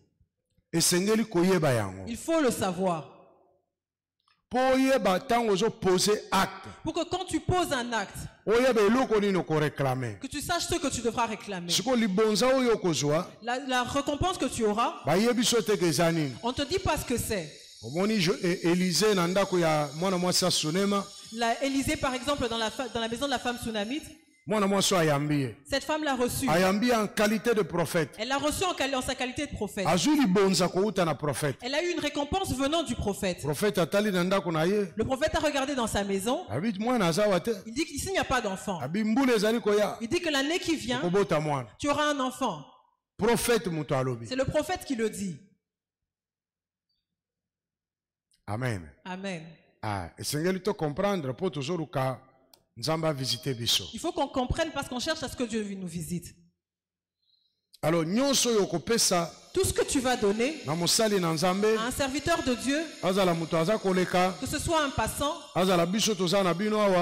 Il faut le savoir. Pour que quand tu poses un acte, que tu saches ce que tu devras réclamer. La récompense que tu auras, on ne te dit pas ce que c'est. Élisée, par exemple, dans la maison de la femme Sunamite, cette femme l'a reçu. En qualité de prophète. Elle l'a reçu en sa qualité de prophète. Elle a eu une récompense venant du prophète. Le prophète a regardé dans sa maison. Il dit qu'ici il n'y a pas d'enfant. Il dit que l'année qui vient, tu auras un enfant. C'est le prophète qui le dit. Amen. Amen. Et c'est comprendre pour toujours que Nzamba visiter biso. Il faut qu'on comprenne parce qu'on cherche à ce que Dieu nous visite. Alors, tout ce que tu vas donner à un serviteur de Dieu, que ce soit un passant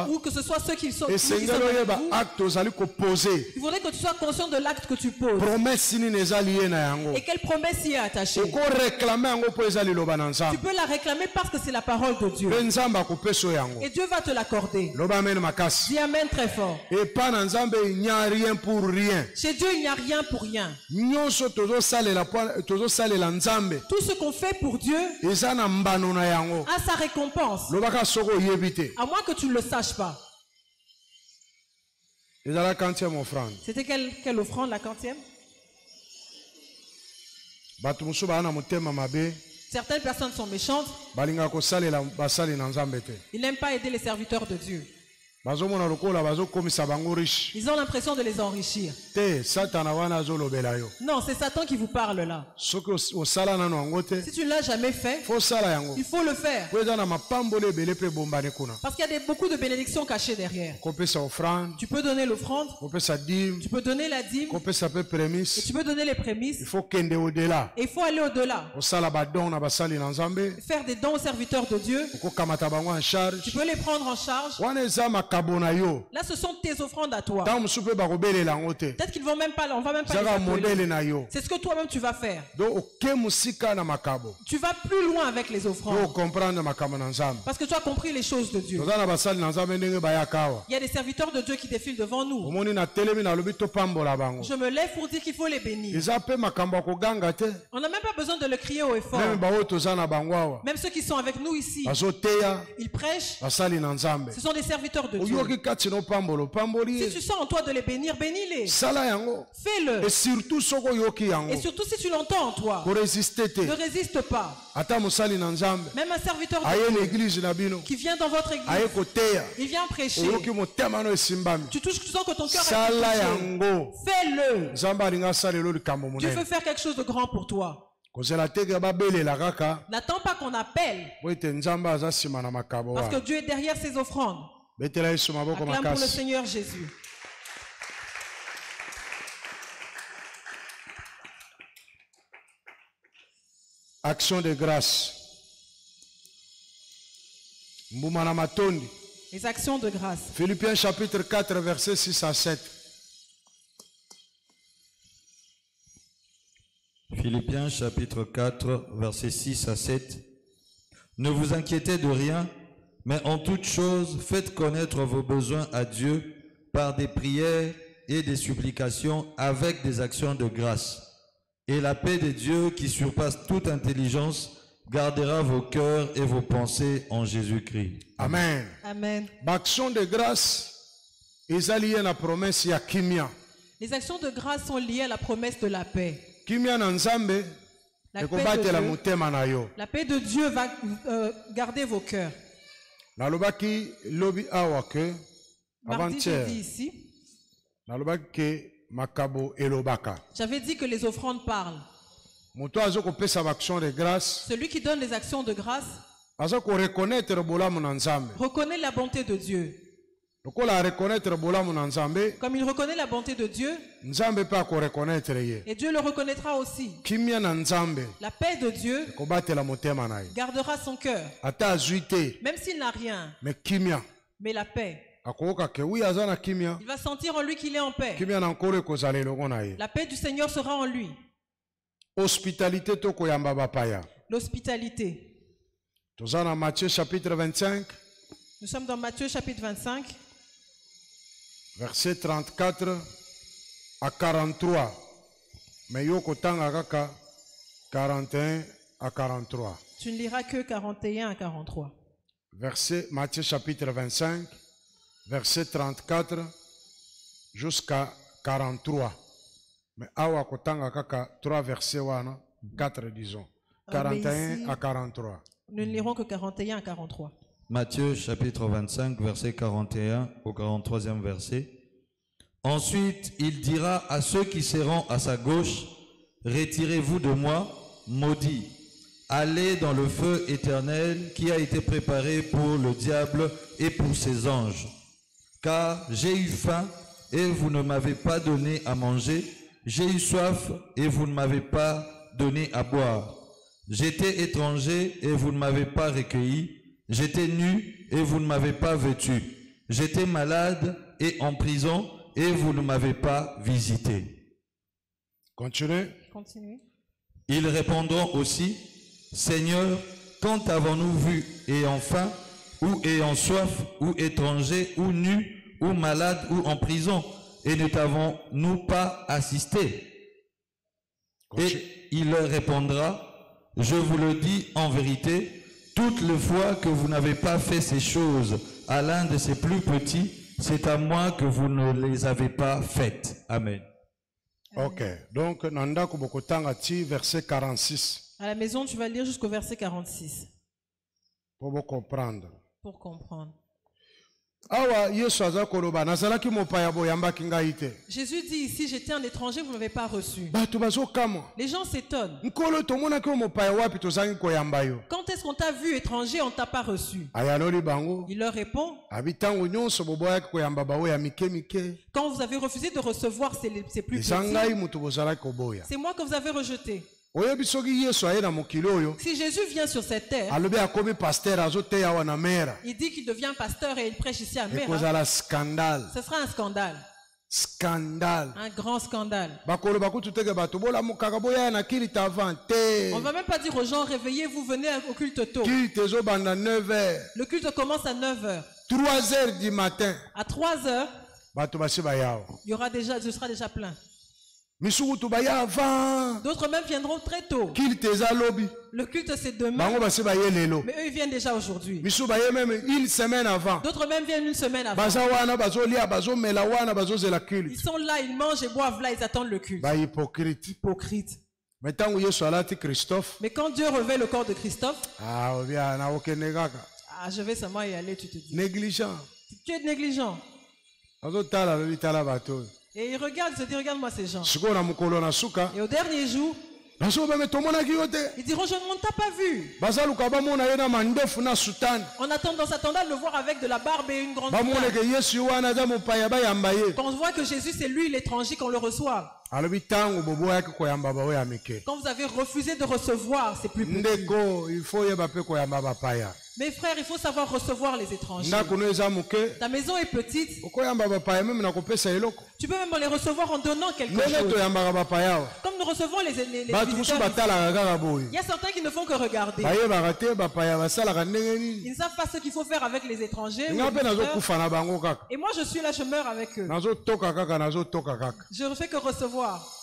ou que ce soit ceux qui sont avec vous, il faudrait que tu sois conscient de l'acte que tu poses et quelle promesse y est attachée. Tu peux la réclamer parce que c'est la parole de Dieu et Dieu va te l'accorder. Dis amen très fort. Chez Dieu il n'y a rien pour rien. Tout ce qu'on fait pour Dieu a sa récompense. À moins que tu ne le saches pas. C'était quelle offrande, la 40e? Certaines personnes sont méchantes. Ils n'aiment pas aider les serviteurs de Dieu. Ils ont l'impression de les enrichir. Non, c'est Satan qui vous parle là. Si tu ne l'as jamais fait, il faut le faire. Parce qu'il y a beaucoup de bénédictions cachées derrière. Tu peux donner l'offrande, tu peux donner la dîme, et tu peux donner les prémices. Et il faut aller au-delà. Faire des dons aux serviteurs de Dieu. Tu peux les prendre en charge. Là, ce sont tes offrandes à toi. Peut-être qu'ils vont même pas, on va même pas les appeler. C'est ce que toi-même tu vas faire. Tu vas plus loin avec les offrandes. Parce que tu as compris les choses de Dieu. Il y a des serviteurs de Dieu qui défilent devant nous. Je me lève pour dire qu'il faut les bénir. On n'a même pas besoin de le crier haut et fort. Même ceux qui sont avec nous ici, ils prêchent. Ce sont des serviteurs de Dieu. Si tu sens en toi de les bénir, bénis-les. Fais-le. Et surtout si tu l'entends en toi, ne résiste pas. Même un serviteur de Dieu qui vient dans votre église, il vient prêcher. Tu sens que ton cœur est touché. Fais-le. Dieu veut faire quelque chose de grand pour toi. N'attends pas qu'on appelle. Parce que Dieu est derrière ses offrandes. Acclame pour le Seigneur Jésus. Action de grâce. Les actions de grâce. Philippiens chapitre 4, versets 6 à 7. Philippiens chapitre 4, versets 6 à 7. Ne vous inquiétez de rien, mais en toute chose, faites connaître vos besoins à Dieu par des prières et des supplications avec des actions de grâce. Et la paix de Dieu qui surpasse toute intelligence gardera vos cœurs et vos pensées en Jésus-Christ. Amen. Amen. L'action de grâce est liée à la promesse de kimia. Les actions de grâce sont liées à la promesse de la paix. Kimia na nzambe. La paix de Dieu va garder vos cœurs. Nalobaki lobi awake avant-hier. Nalobaki makabo elobaka. J'avais dit que les offrandes parlent. Celui qui donne les actions de grâce reconnaît la bonté de Dieu. Comme il reconnaît la bonté de Dieu, et Dieu le reconnaîtra aussi. La paix de Dieu gardera son cœur, même s'il n'a rien. Mais la paix, il va sentir en lui qu'il est en paix. La paix du Seigneur sera en lui. L'hospitalité. Nous sommes dans Matthieu chapitre 25. Nous sommes dans Matthieu chapitre 25. Verset 34 à 43. Mais yoko tanga kaka 41 à 43. Tu ne liras que 41 à 43. Verset Matthieu chapitre 25, verset 34 jusqu'à 43. Mais awa kotanga kaka 3 versets wana, 4 disons. 41 à 43. Nous ne lirons que 41 à 43. Matthieu chapitre 25, verset 41 au 43e verset. Ensuite, il dira à ceux qui seront à sa gauche, retirez-vous de moi, maudits, allez dans le feu éternel qui a été préparé pour le diable et pour ses anges. Car j'ai eu faim et vous ne m'avez pas donné à manger. J'ai eu soif et vous ne m'avez pas donné à boire. J'étais étranger et vous ne m'avez pas recueilli. J'étais nu et vous ne m'avez pas vêtu. J'étais malade et en prison et vous ne m'avez pas visité. Continuez. Ils répondront aussi, Seigneur, quand avons-nous vu ayant faim, ou ayant soif, ou étranger, ou nu, ou malade, ou en prison, et ne t'avons-nous pas assisté? Et il leur répondra, je vous le dis en vérité, toutes les fois que vous n'avez pas fait ces choses à l'un de ces plus petits, c'est à moi que vous ne les avez pas faites. Amen. Ok, donc Nanda Kubokotanga ti verset 46. À la maison, tu vas lire jusqu'au verset 46. Pour vous comprendre. Pour comprendre. Jésus dit ici, j'étais un étranger, vous ne m'avez pas reçu. Les gens s'étonnent. Quand est-ce qu'on t'a vu étranger, on ne t'a pas reçu? Il leur répond, quand vous avez refusé de recevoir ces plus petits, c'est moi que vous avez rejeté. Si Jésus vient sur cette terre, il dit qu'il devient pasteur et il prêche ici à Mera, ce sera un scandale. Un grand scandale. On ne va même pas dire aux gens, réveillez-vous, venez au culte tôt. Le culte commence à 9h. 3h du matin. À 3h, ce sera déjà plein. D'autres même viendront très tôt. Le culte c'est demain. Mais eux ils viennent déjà aujourd'hui. Une semaine avant. D'autres même viennent une semaine avant. Ils sont là, ils mangent et boivent là, ils attendent le culte. Hypocrite. Mais quand Dieu revêt le corps de Christophe, je vais seulement y aller, tu te dis. Négligent. Tu es négligent. Et il regarde, il se dit, regarde-moi ces gens. Et au dernier jour, ils diront, je ne t'a pas vu. On s'attendait à le voir avec de la barbe et une grande soutane. Quand on voit que Jésus c'est lui l'étranger qu'on le reçoit. Quand vous avez refusé de recevoir, c'est plus petit. Mes frères, il faut savoir recevoir les étrangers. Ta maison est petite. Tu peux même les recevoir en donnant quelque chose. Comme nous recevons les visiteurs. Il y a certains qui ne font que regarder. Ils ne savent pas ce qu'il faut faire avec les étrangers. Et moi je suis là, je meurs avec eux. Je ne fais que recevoir.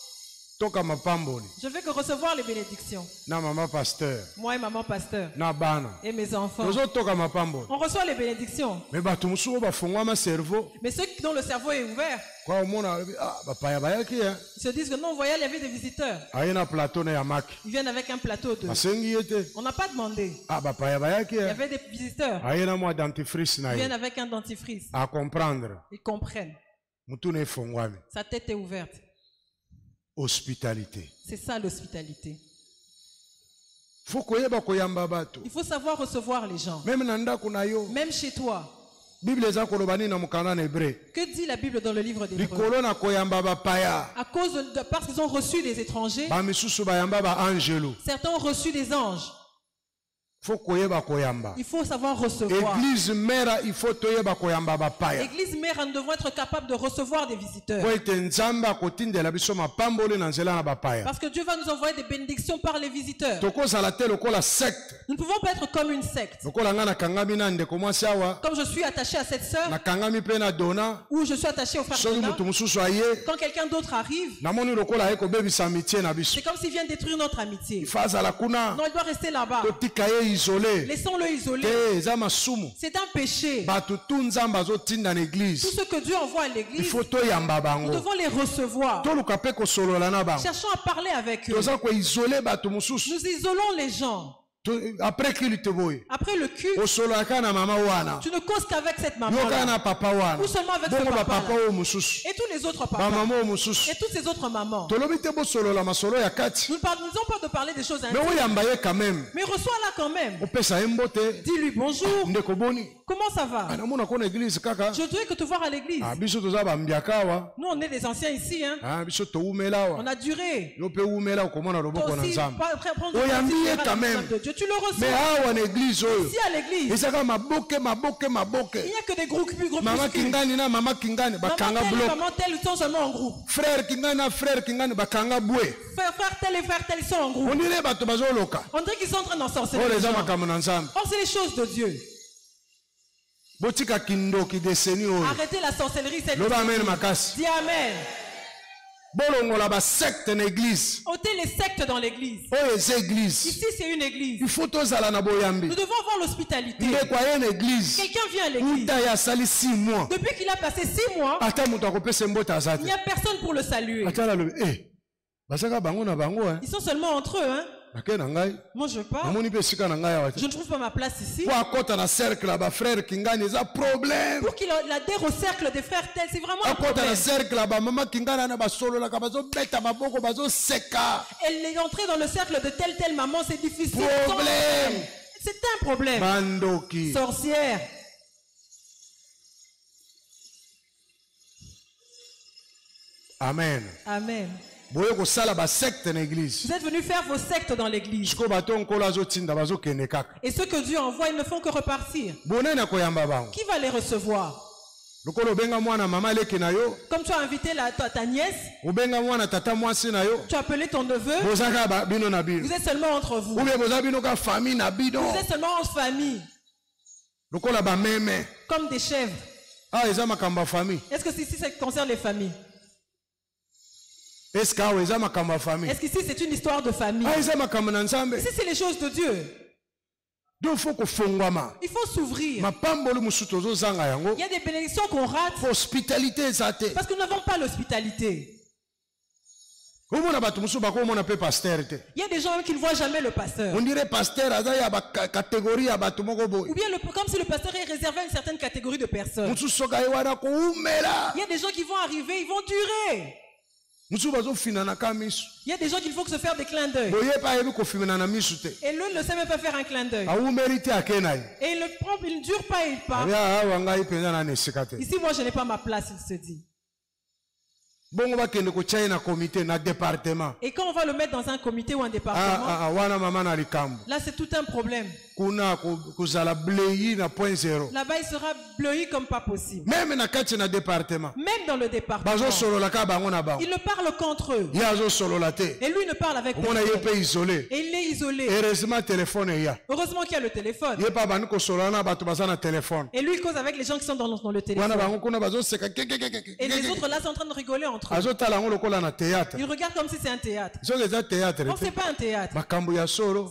Je fais que recevoir les bénédictions. Moi et maman pasteur. Et mes enfants. On reçoit les bénédictions. Mais ceux dont le cerveau est ouvert, ils se disent que non, voyez, il y avait des visiteurs. Ils viennent avec un plateau de... On n'a pas demandé. Il y avait des visiteurs. Ils viennent avec un dentifrice. Ils comprennent. Sa tête est ouverte. Hospitalité. C'est ça l'hospitalité. Il faut savoir recevoir les gens. Même chez toi. Que dit la Bible dans le livre des Hébreux? Parce qu'ils ont reçu des étrangers, certains ont reçu des anges. Il faut savoir recevoir. Église mère, nous devons être capables de recevoir des visiteurs. Parce que Dieu va nous envoyer des bénédictions par les visiteurs. Nous ne pouvons pas être comme une secte. Comme je suis attaché à cette sœur, ou je suis attaché au frère. Quand quelqu'un d'autre arrive, c'est comme s'il vient détruire notre amitié. Non, il doit rester là-bas. Laissons-le isolé. C'est un péché. Tout ce que Dieu envoie à l'église, nous devons les recevoir. Cherchons à parler avec eux. Nous isolons les gens. Après le culte, tu ne causes qu'avec cette maman ou seulement avec ce papa et tous les autres papas et toutes ces autres mamans. Nous ne parlons pas de parler des choses intimes, mais reçois-la quand même. Dis-lui bonjour. Comment ça va? Je voudrais que te voir à l'église. Nous on est des anciens ici, hein? On a duré. Quand même. Tu le reçois. Mais ici à l'église, il n'y a que des groupes plus gros. Maman Kingani na maman Kingani bakanga bloc. Maman tel ils sont seulement en groupe. Frère Kingani na frère Kingani bakanga boué. Frère tel et frère tel ils sont en groupe. On dirait bato bazoloka. On dirait qu'ils sont en train d'en sortir. Or c'est les choses de Dieu. Arrêtez la sorcellerie cette nuit. Dis amen. Ôtez les sectes dans l'église. Ici c'est une église. Nous devons avoir l'hospitalité. Quelqu'un vient à l'église. Depuis qu'il a passé 6 mois, il n'y a personne pour le saluer. Ils sont seulement entre eux, hein? Moi je pars. Je ne trouve pas ma place ici. Pour qu'il adhère au cercle des frères tels, c'est vraiment un problème. Elle est entrée dans le cercle de telle maman, c'est difficile. C'est un problème. Sorcière. Amen. Amen. Vous êtes venus faire vos sectes dans l'église. Et ceux que Dieu envoie, ils ne font que repartir. Qui va les recevoir? Comme tu as invité ta nièce, tu as appelé ton neveu, vous êtes seulement entre vous. Vous êtes seulement en famille. Comme des chèvres. Est-ce que ici ça concerne les familles? Est-ce qu'ici c'est une histoire de famille? Ici c'est les choses de Dieu. Il faut s'ouvrir. Il y a des bénédictions qu'on rate parce que nous n'avons pas l'hospitalité. Il y a des gens qui ne voient jamais le pasteur. On dirait pasteur, ou bien comme si le pasteur est réservé à une certaine catégorie de personnes. Il y a des gens qui vont arriver, ils vont durer. Il y a des gens qu'il faut que se faire des clins d'œil. Et lui ne sait même pas faire un clin d'œil. Et il le prend, il ne dure pas et il part. Ici, moi, je n'ai pas ma place, il se dit. Et quand on va le mettre dans un comité ou un département, là c'est tout un problème. Là-bas il sera bleui comme pas possible. Même dans le département, ils ne parlent qu'entre eux. Et lui ne parle avec personne. Et il est isolé. Heureusement qu'il y a le téléphone. Et lui il cause avec les gens qui sont dans le téléphone. Et les autres là sont en train de rigoler entre eux. Ils regardent comme si c'est un théâtre. Non, c'est pas un théâtre.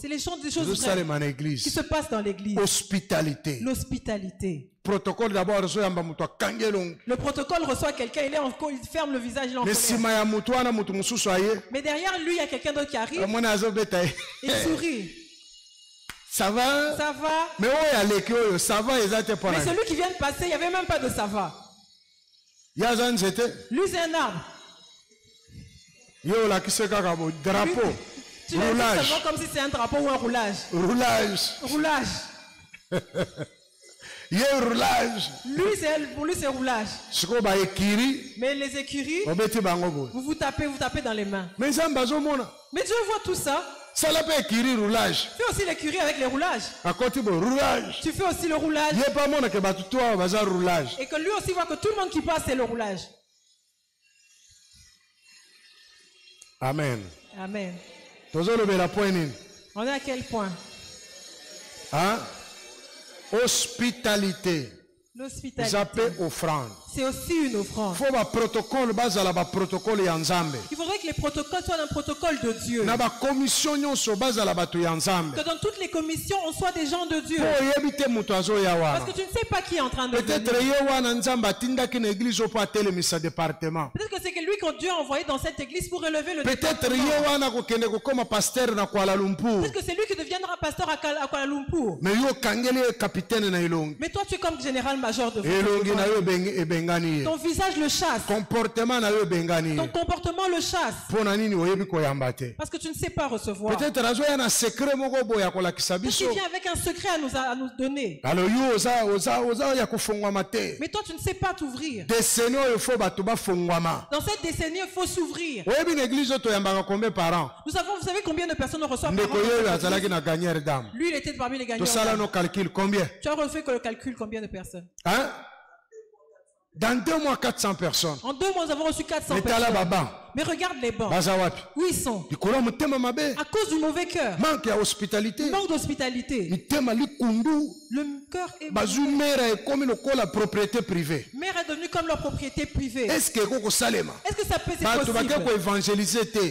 C'est les choses vraies qui se passent dans l'église. Hospitalité. L'hospitalité. Protocole d'abord. Le protocole reçoit quelqu'un, il ferme le visage, il en mais derrière lui, il y a quelqu'un d'autre qui arrive. Il sourit. Ça va? Ça va? Mais celui qui vient de passer, il n'y avait même pas de ça va. Lui, c'est un arbre. Drapeau. Tu l'as dit seulement comme si c'est un drapeau ou un roulage. Roulage. Pour lui, c'est roulage. Mais les écuries, vous tapez dans les mains. Mais Dieu voit tout ça. Fais aussi l'écurie avec les roulages. Tu fais aussi le roulage. Et que lui aussi voit que tout le monde qui passe, c'est le roulage. Amen. Amen. On est à quel point? Hein? Hospitalité. L'hospitalité. C'est aussi une offrande. Il faudrait que les protocoles soient un protocole de Dieu. Que dans toutes les commissions, on soit des gens de Dieu. Parce que tu ne sais pas qui est en train de venir. Peut-être que c'est que lui que Dieu a envoyé dans cette église pour relever le département. Peut-être que c'est lui qui deviendra pasteur à Kuala Lumpur. Mais toi, tu es comme général-major de vous. Ton visage le chasse. Ton comportement le chasse. Parce que tu ne sais pas recevoir. Peut-être qu'il vient avec un secret à nous donner. Mais toi, tu ne sais pas t'ouvrir. Dans cette décennie, il faut s'ouvrir. Vous savez combien de personnes reçoivent par an? Lui, il était parmi les gagnants. Tu as refait le calcul combien de personnes? Hein? Dans 2 mois, 400 personnes. En 2 mois, nous avons reçu 400 personnes. Mais regarde les bancs. Où ils sont? À cause du mauvais cœur. Manque d'hospitalité. Le cœur est la propriété privée. Mère est devenue comme leur propriété privée. Est-ce que ça peut être possible?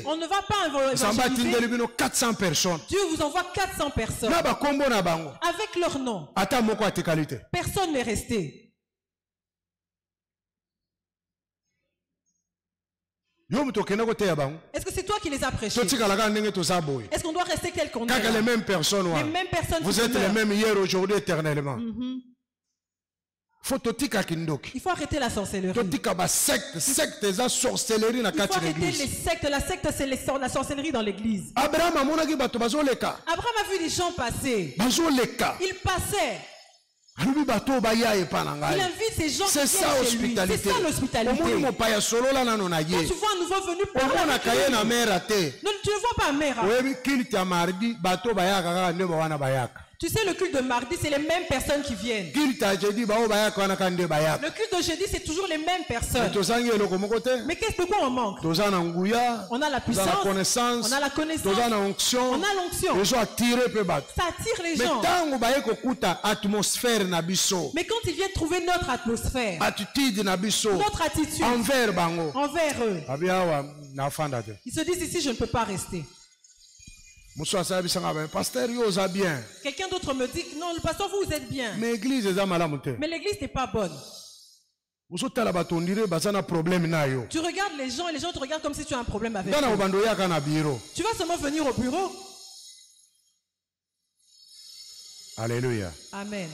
On ne va pas évangéliser. 400 personnes. Dieu vous envoie 400 personnes. Avec leur nom. Personne n'est resté. Est-ce que c'est toi qui les as prêchés? Est-ce qu'on doit rester tel qu'on est? Les mêmes personnes. Vous êtes les mêmes hier, aujourd'hui, éternellement. Il faut arrêter la sorcellerie. Il faut arrêter les sectes. La secte, c'est la sorcellerie dans l'église. Abraham a vu des gens passer. Il passait. Il invite ces gens qui viennent chez lui. C'est ça l'hospitalité. Quand tu vois un nouveau venu parler avec lui, tu ne vois pas mère. Tu sais, le culte de mardi, c'est les mêmes personnes qui viennent. Le culte de jeudi, c'est toujours les mêmes personnes. Mais qu'est-ce que on manque? On a la puissance, on a la connaissance, on a l'onction. Ça attire les gens. Mais quand ils viennent trouver notre atmosphère, notre attitude envers eux, ils se disent ici, je ne peux pas rester. Quelqu'un d'autre me dit non, le pasteur, vous êtes bien. Mais l'église n'est pas bonne. Tu regardes les gens et les gens te regardent comme si tu as un problème avec eux. Tu vas seulement venir au bureau. Alléluia. Amen.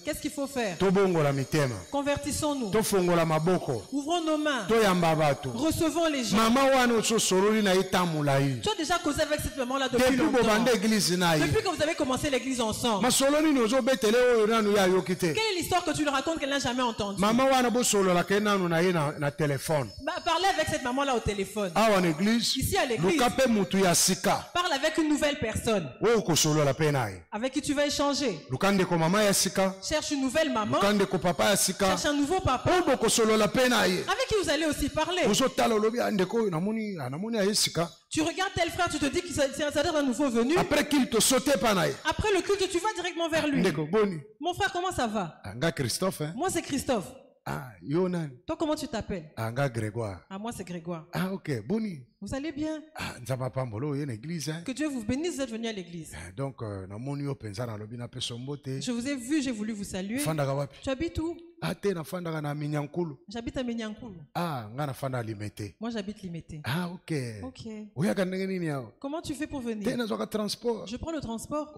Qu'est-ce qu'il faut faire? Convertissons-nous. Ouvrons nos mains. Recevons les gens. Tu as déjà causé avec cette maman-là depuis longtemps. Depuis que vous avez commencé l'église ensemble. Quelle est l'histoire que tu lui racontes qu'elle n'a jamais entendue? Parlez avec cette maman-là au téléphone. Ici à l'église. Parle avec une nouvelle personne. Avec qui tu vas échanger. Cherche une nouvelle maman. Cherche un nouveau papa. Avec qui vous allez aussi parler. Tu regardes tel frère, tu te dis que c'est un nouveau venu. Après le culte, tu vas directement vers lui. Mon frère, comment ça va? Moi, c'est Christophe. Toi, comment tu t'appelles? Grégoire. Moi, c'est Grégoire. Ok, Boni. Vous allez bien? Que Dieu vous bénisse, vous êtes venu à l'église. Donc, je vous ai vu, j'ai voulu vous saluer. Tu habites où? J'habite à Minyankulu. Moi, j'habite Limete. Ok. Comment tu fais pour venir? Je prends le transport.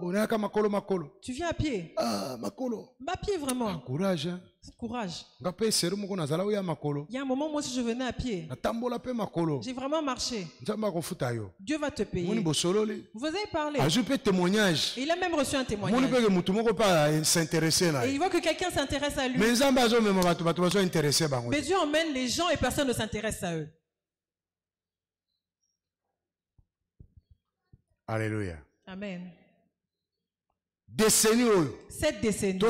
Tu viens à pied? À pied, vraiment. Courage. Courage. Il y a un moment, moi, si je venais à pied, j'ai vraiment marché. Dieu va te payer. Vous avez parlé. Et il a même reçu un témoignage. Et il voit que quelqu'un s'intéresse à lui. Mais Dieu emmène les gens et personne ne s'intéresse à eux. Alléluia. Amen. Cette décennie, ne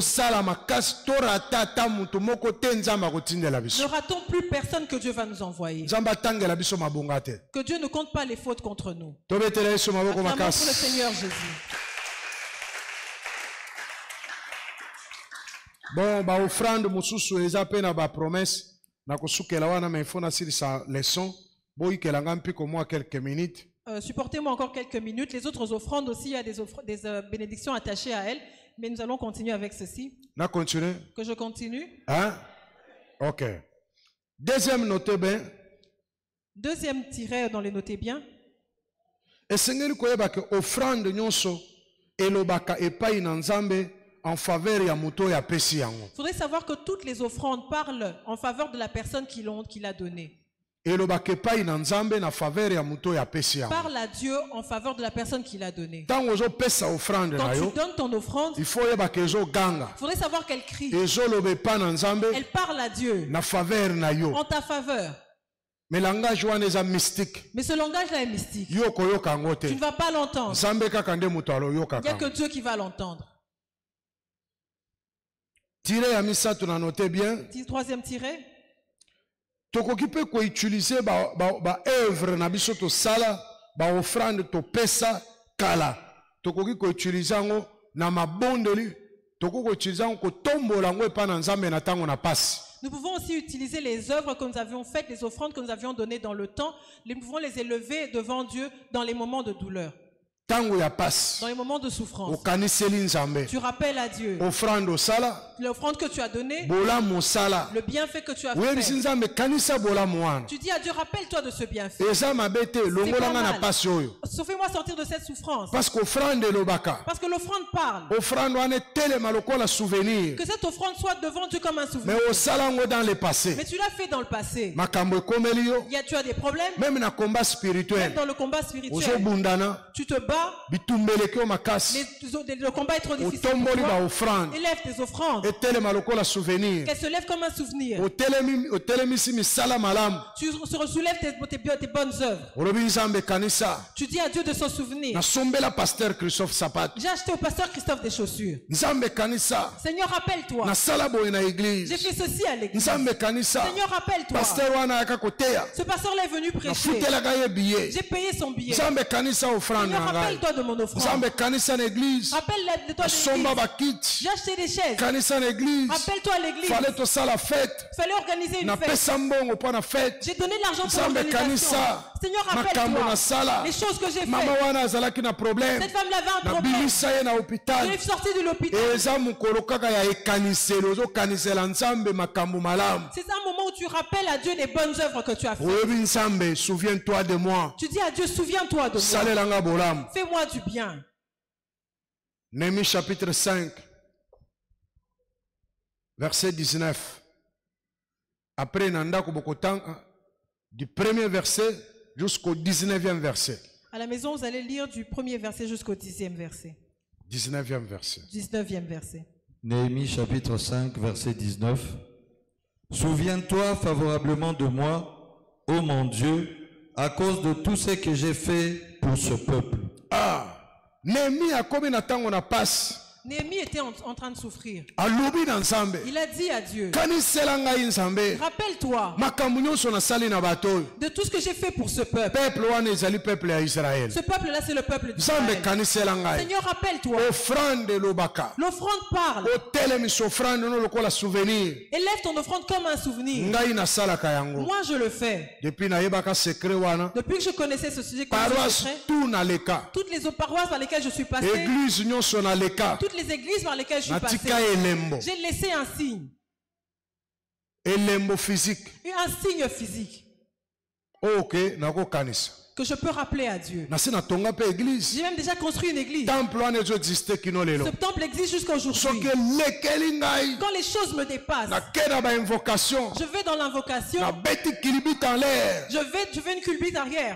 ratons plus personne que Dieu va nous envoyer. Que Dieu ne compte pas les fautes contre nous. Acclamons pour le Seigneur Jésus. Bon, ba offrande mususu eza pe na ba promesse na kosukela wana mais il faut na silisa leçon boyi kelanga mpiko moi quelques minutes. Supportez-moi encore quelques minutes. Les autres offrandes aussi, il y a des bénédictions attachées à elles, mais nous allons continuer avec ceci. Na continue. Que je continue. Hein? OK. Deuxième notez bien. Deuxième tiret dans les notez bien. Et Seigneur koyeba que offrande nyonso elobaka epai na Nzambe en faveur ya muto ya pesi yango. Il faudrait savoir que toutes les offrandes parlent en faveur de la personne qui l'a donnée. Elobaka epai na Nzambe na faveur ya muto ya pesi yango. Parle à Dieu en faveur de la personne qui l'a donnée. Tango zo pesa offrande na yo. Quand tu donnes ton offrande, il faut yeba que zo ganga. Il faudrait savoir qu'elle crie. Ezo lobe pa na Nzambe. Elle parle à Dieu. Na faveur na yo. En ta faveur. Mais langage wana eza mystique. Mais ce langage-là est mystique. Yo koyoka ngo te. Tu ne vas pas l'entendre. Nzambe kaka nde muto aloyoka. Il n'y a que Dieu qui va l'entendre. Tiré ya misato na noter bien. Troisième tiré. Tokoki pe ko utiliser ba œuvre na biso to sala ba offrande to pesa kala. Tokoki ko utiliser ngo na mabondeli. Tokoki ko utiliser ngo ko tombola ngo epa na Nzambe na tango na pasi. Nous pouvons aussi utiliser les œuvres que nous avions faites, les offrandes que nous avions données dans le temps. Nous pouvons les élever devant Dieu dans les moments de douleur. Dans les moments de souffrance. Tu rappelles à Dieu l'offrande que tu as donnée, le bienfait que tu as fait. Tu dis à Dieu, rappelle-toi de ce bienfait. Sauvez-moi sortir de cette souffrance. Parce que l'offrande parle. Que cette offrande soit devant Dieu comme un souvenir. Mais tu l'as fait dans le passé. Tu as des problèmes. Même dans le combat spirituel. Tu te bats. Le combat est trop difficile pour toi. Élève tes offrandes. Qu'elles se lèvent comme un souvenir. Tu soulèves tes bonnes œuvres. Tu dis à Dieu de s'en souvenir. J'ai acheté au pasteur Christophe des chaussures. Seigneur, rappelle-toi. J'ai fait ceci à l'église. Seigneur, rappelle-toi. Ce pasteur-là est venu prêcher. J'ai payé son billet. Seigneur, rappelle-toi de mon offrande. Rappelle-toi de l'église. J'ai acheté des chaises. Rappelle-toi à l'église. Fallait organiser une fête. J'ai donné de l'argent pour l'organisation. Seigneur, rappelle-toi les choses que j'ai faites. Cette femme avait un problème. Je l'ai sortie de l'hôpital. C'est un moment où tu rappelles à Dieu les bonnes œuvres que tu as faites. Souviens-toi de moi. Tu dis à Dieu, souviens-toi de moi. Fais-moi du bien. Néhémie chapitre 5, verset 19. Après, Nanda Kobokotan, du premier verset jusqu'au 19e verset. À la maison, vous allez lire du premier verset jusqu'au 10e verset. 19e verset. 19e verset. Néhémie chapitre 5, verset 19. Souviens-toi favorablement de moi, ô mon Dieu, à cause de tout ce que j'ai fait pour ce peuple. Ah, Néhémie a combien de temps on a passé? Néhémie était en train de souffrir. Il a dit à Dieu, rappelle-toi de tout ce que j'ai fait pour ce peuple. Ce peuple-là, c'est le peuple d'Israël. Seigneur, rappelle-toi. L'offrande parle. Élève ton offrande comme un souvenir. Moi, je le fais. Depuis que je connaissais ce sujet, toutes les paroisses par lesquelles je suis passé, toutes les églises par lesquelles je suis passé, j'ai laissé un signe. Un signe physique. Que je peux rappeler à Dieu. J'ai même déjà construit une église. Ce temple existe jusqu'à aujourd'hui. Quand les choses me dépassent, je vais dans l'invocation. Je vais une culbute arrière.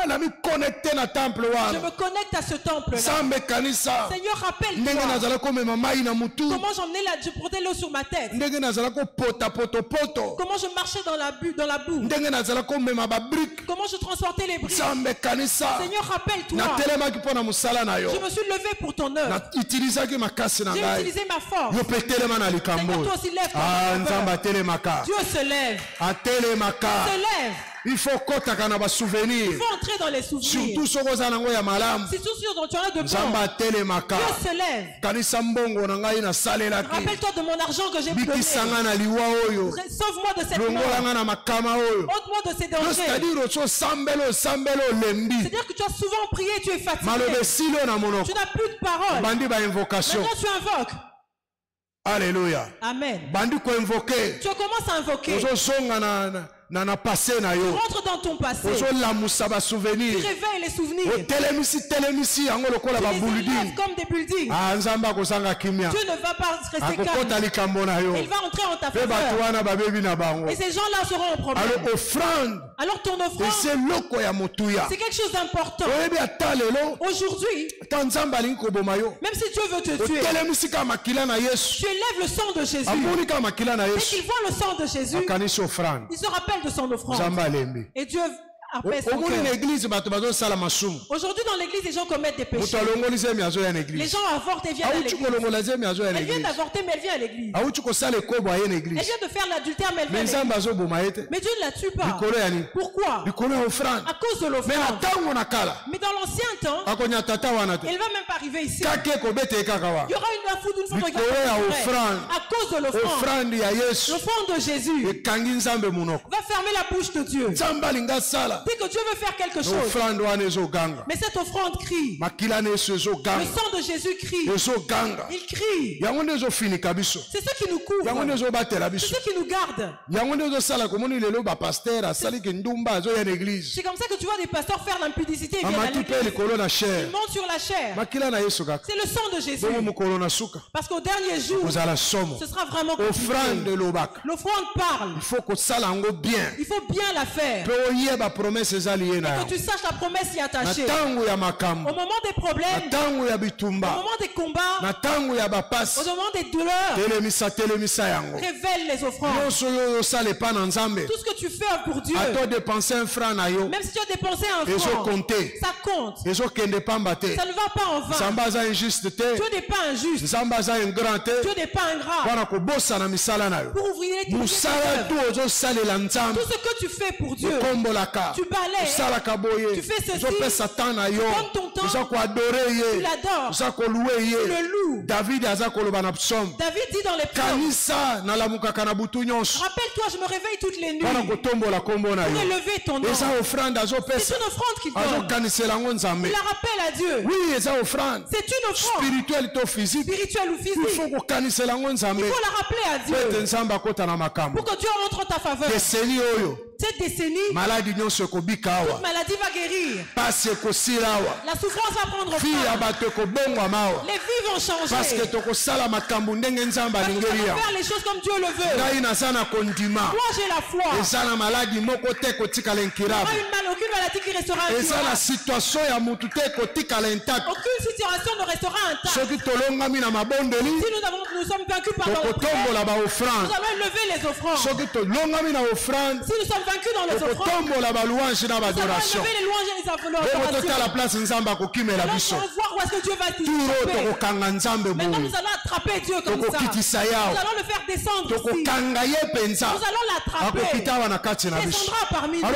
Je me connecte à ce temple-là. Seigneur, rappelle-toi. Comment j'emmenais je portais l'eau sur ma tête. Comment je marchais dans la boue. Comment je transportais les briques. Seigneur, rappelle-toi. Je me suis levé pour ton œuvre. J'ai utilisé ma force. Seigneur, toi aussi lève. Dieu se lève. Se lève. Il faut entrer dans les souvenirs. Surtout si tu as de bon. Dieu se lève. Rappelle-toi de mon argent que j'ai donné. Sauve-moi de cette mort. Ôte-moi de ces dangers. C'est-à-dire que tu as souvent prié, tu es fatigué. Tu n'as plus de parole. Maintenant tu invoques. Alléluia. Amen. Tu commences à invoquer. Tu rentres dans ton passé. Tu réveilles les souvenirs. Tu les enlèves comme des buildings. Dieu ne va pas rester calme. Il va entrer en ta faveur. Et ces gens-là seront en problème. Alors ton offrande, c'est quelque chose d'important. Aujourd'hui, même si Dieu veut te tuer, tu élèves le sang de Jésus. Et qu'il voit le sang de Jésus, il se rappelle de son offrande. Et Dieu apaise son cœur. Aujourd'hui dans l'église, les gens commettent des péchés. Les gens avortent et viennent à l'église. Elle vient d'avorter mais elle vient à l'église. Elle vient de faire l'adultère mais elle vient à l'église. Mais Dieu ne la tue pas. Pourquoi? À cause de l'offrande. Mais dans l'ancien temps, elle ne va même pas arriver ici. Il y aura une foudre qui va à cause de l'offrande. L'offrande de Jésus va fermer la bouche de Dieu. Dès que Dieu veut faire quelque chose, mais cette offrande crie. Le sang de Jésus crie. Il crie. C'est ce qui nous couvre. C'est ce qui nous garde. C'est comme ça que tu vois des pasteurs faire l'impudicité et viennent à l'église. Ils montent sur la chair. C'est le sang de Jésus. Parce qu'au dernier jour, ce sera vraiment compliqué. L'offrande parle. Il faut bien la faire. Et que tu saches la promesse y attachée. Au moment des problèmes, au moment des combats, au moment des douleurs, révèle les offrandes. Tout ce que tu fais pour Dieu, même si tu as dépensé un franc, ça compte. Ça ne va pas en vain. Dieu n'est pas injuste. Dieu n'est pas ingrat. Pour ouvrir tes œuvres. Tout ce que tu fais pour Dieu, tu balais, tu fais ceci, tu donnes ton temps, tu l'adores, tu le loues. David dit dans les psaumes, rappelle-toi, je me réveille toutes les nuits pour élever ton nom. C'est une offrande qu'il donne. Il la rappelle à Dieu. C'est une offrande spirituelle ou physique. Il faut la rappeler à Dieu pour que Dieu entre en ta faveur. Cette décennie, toute maladie va guérir. La souffrance va prendre fin. Les vies vont changer. Parce que tu vas faire les choses comme Dieu le veut. Moi j'ai la foi. Il y aura aucune maladie qui restera incurable. Aucune situation ne restera intacte. Si nous sommes vaincus par notre prière, nous allons élever les offrandes. Si nous sommes vaincus dans les offrandes, nous allons élever les louanges et les adorations. Nous allons voir où est-ce que Dieu va t'échapper. Maintenant nous allons attraper Dieu comme ça. Nous allons le faire descendre ici. Nous allons l'attraper. Il descendra parmi nous. Il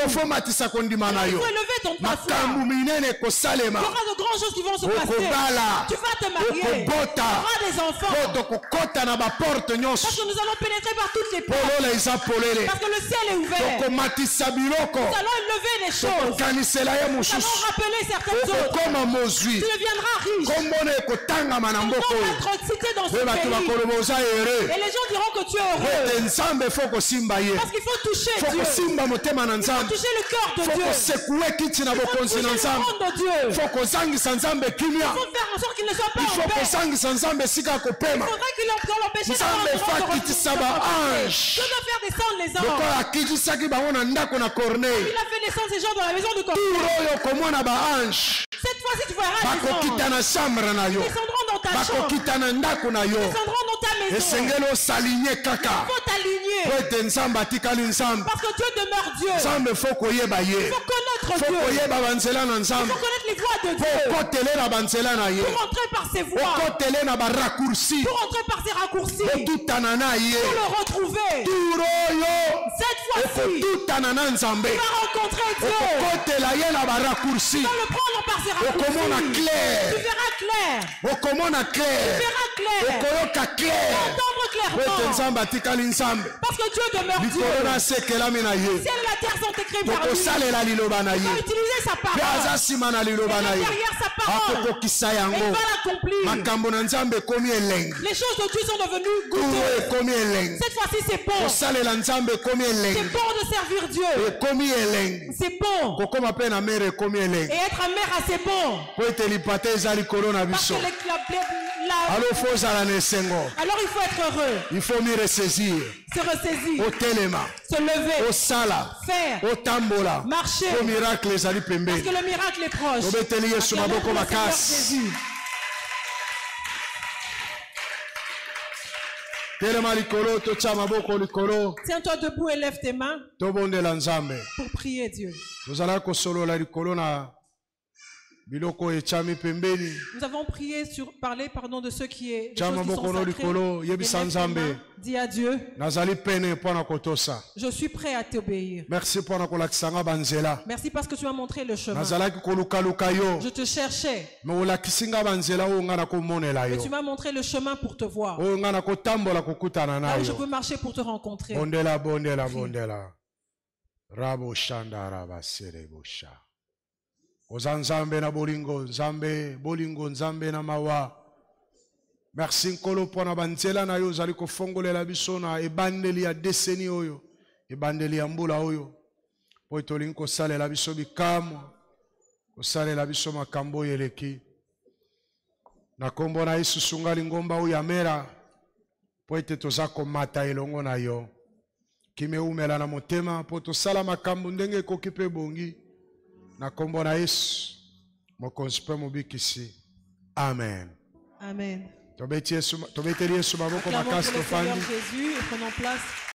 faut élever ton passé. Il y aura de grandes choses qui vont se passer. Tu vas te marier. Tu auras des enfants. Parce que nous allons pénétrer par toutes les portes. Parce que le ciel est ouvert. Nous allons élever les choses. Nous allons rappeler certaines choses. Tu deviendras riche. Ton nom va être cité dans ce pays. Et les gens diront que tu es heureux. Parce qu'il faut toucher Dieu. Il faut toucher le cœur de Dieu. Il faut toucher le trône de Dieu. Il faut faire en sorte qu'il ne soit pas en paix. Il faudrait qu'il l'empêche d'avoir un droit de retrouver. Dieu doit faire descendre les anges. Il a fait descendre ces gens dans la maison de Corneille. Cette fois-ci tu verras les anges. Ils descendront dans ta chambre. Ils descendront dans ta maison. Il faut t'aligner. Parce que Dieu demeure Dieu. Il faut connaître Dieu. Il faut connaître les voies de Dieu. Pour rentrer par ses voies. Pour rentrer par ses raccourcis. Pour le retrouver. Cette fois-ci, tu vas rencontrer Dieu. Tu vas le prendre par ses raccourcis. Tu verras clair. Tu verras clair. Tu entendre clairement. Parce que Dieu demeure Dieu. Ciel et la terre sont écrits par lui. Il va utiliser sa parole. Et derrière sa parole, il va l'accomplir. Les choses de Dieu sont devenues goûteuses. Cette fois-ci, c'est bon. C'est bon de servir Dieu. C'est bon. Et être amer, c'est bon. Parce que alors il faut être heureux. Il faut mieux ressaisir. Se ressaisir. Se lever. Faire. Marcher. Parce que le miracle est proche. Tiens-toi debout et lève tes mains pour prier Dieu. Nous avons prié parler de ce qui est des choses qui sont sacrées. Dis à Dieu, je suis prêt à t'obéir. Merci parce que tu m'as montré le chemin. Je te cherchais, mais tu m'as montré le chemin pour te voir. Là où je peux marcher pour te rencontrer. Ozanzambe na bolingo, nzambe na mawa. Merci nkolo pona banzela na yo zali kofongolela biso na ebandeli ya deseni oyo, ebandeli ya mbula oyo. Po tolingi kosalela biso bikamwa, kosalela biso makambo yeleki. Na kombo na Yesu sungali ngomba oyo amera, po ete toza komata elongo na yo. Kimeumela na motema, po tosala makambo ndenge ekoki pe bongi. Na kombo na Yesu mokonzi pe mobikisi. Amen. Amen. Tobeteli Yesu maboko makasi tofandi.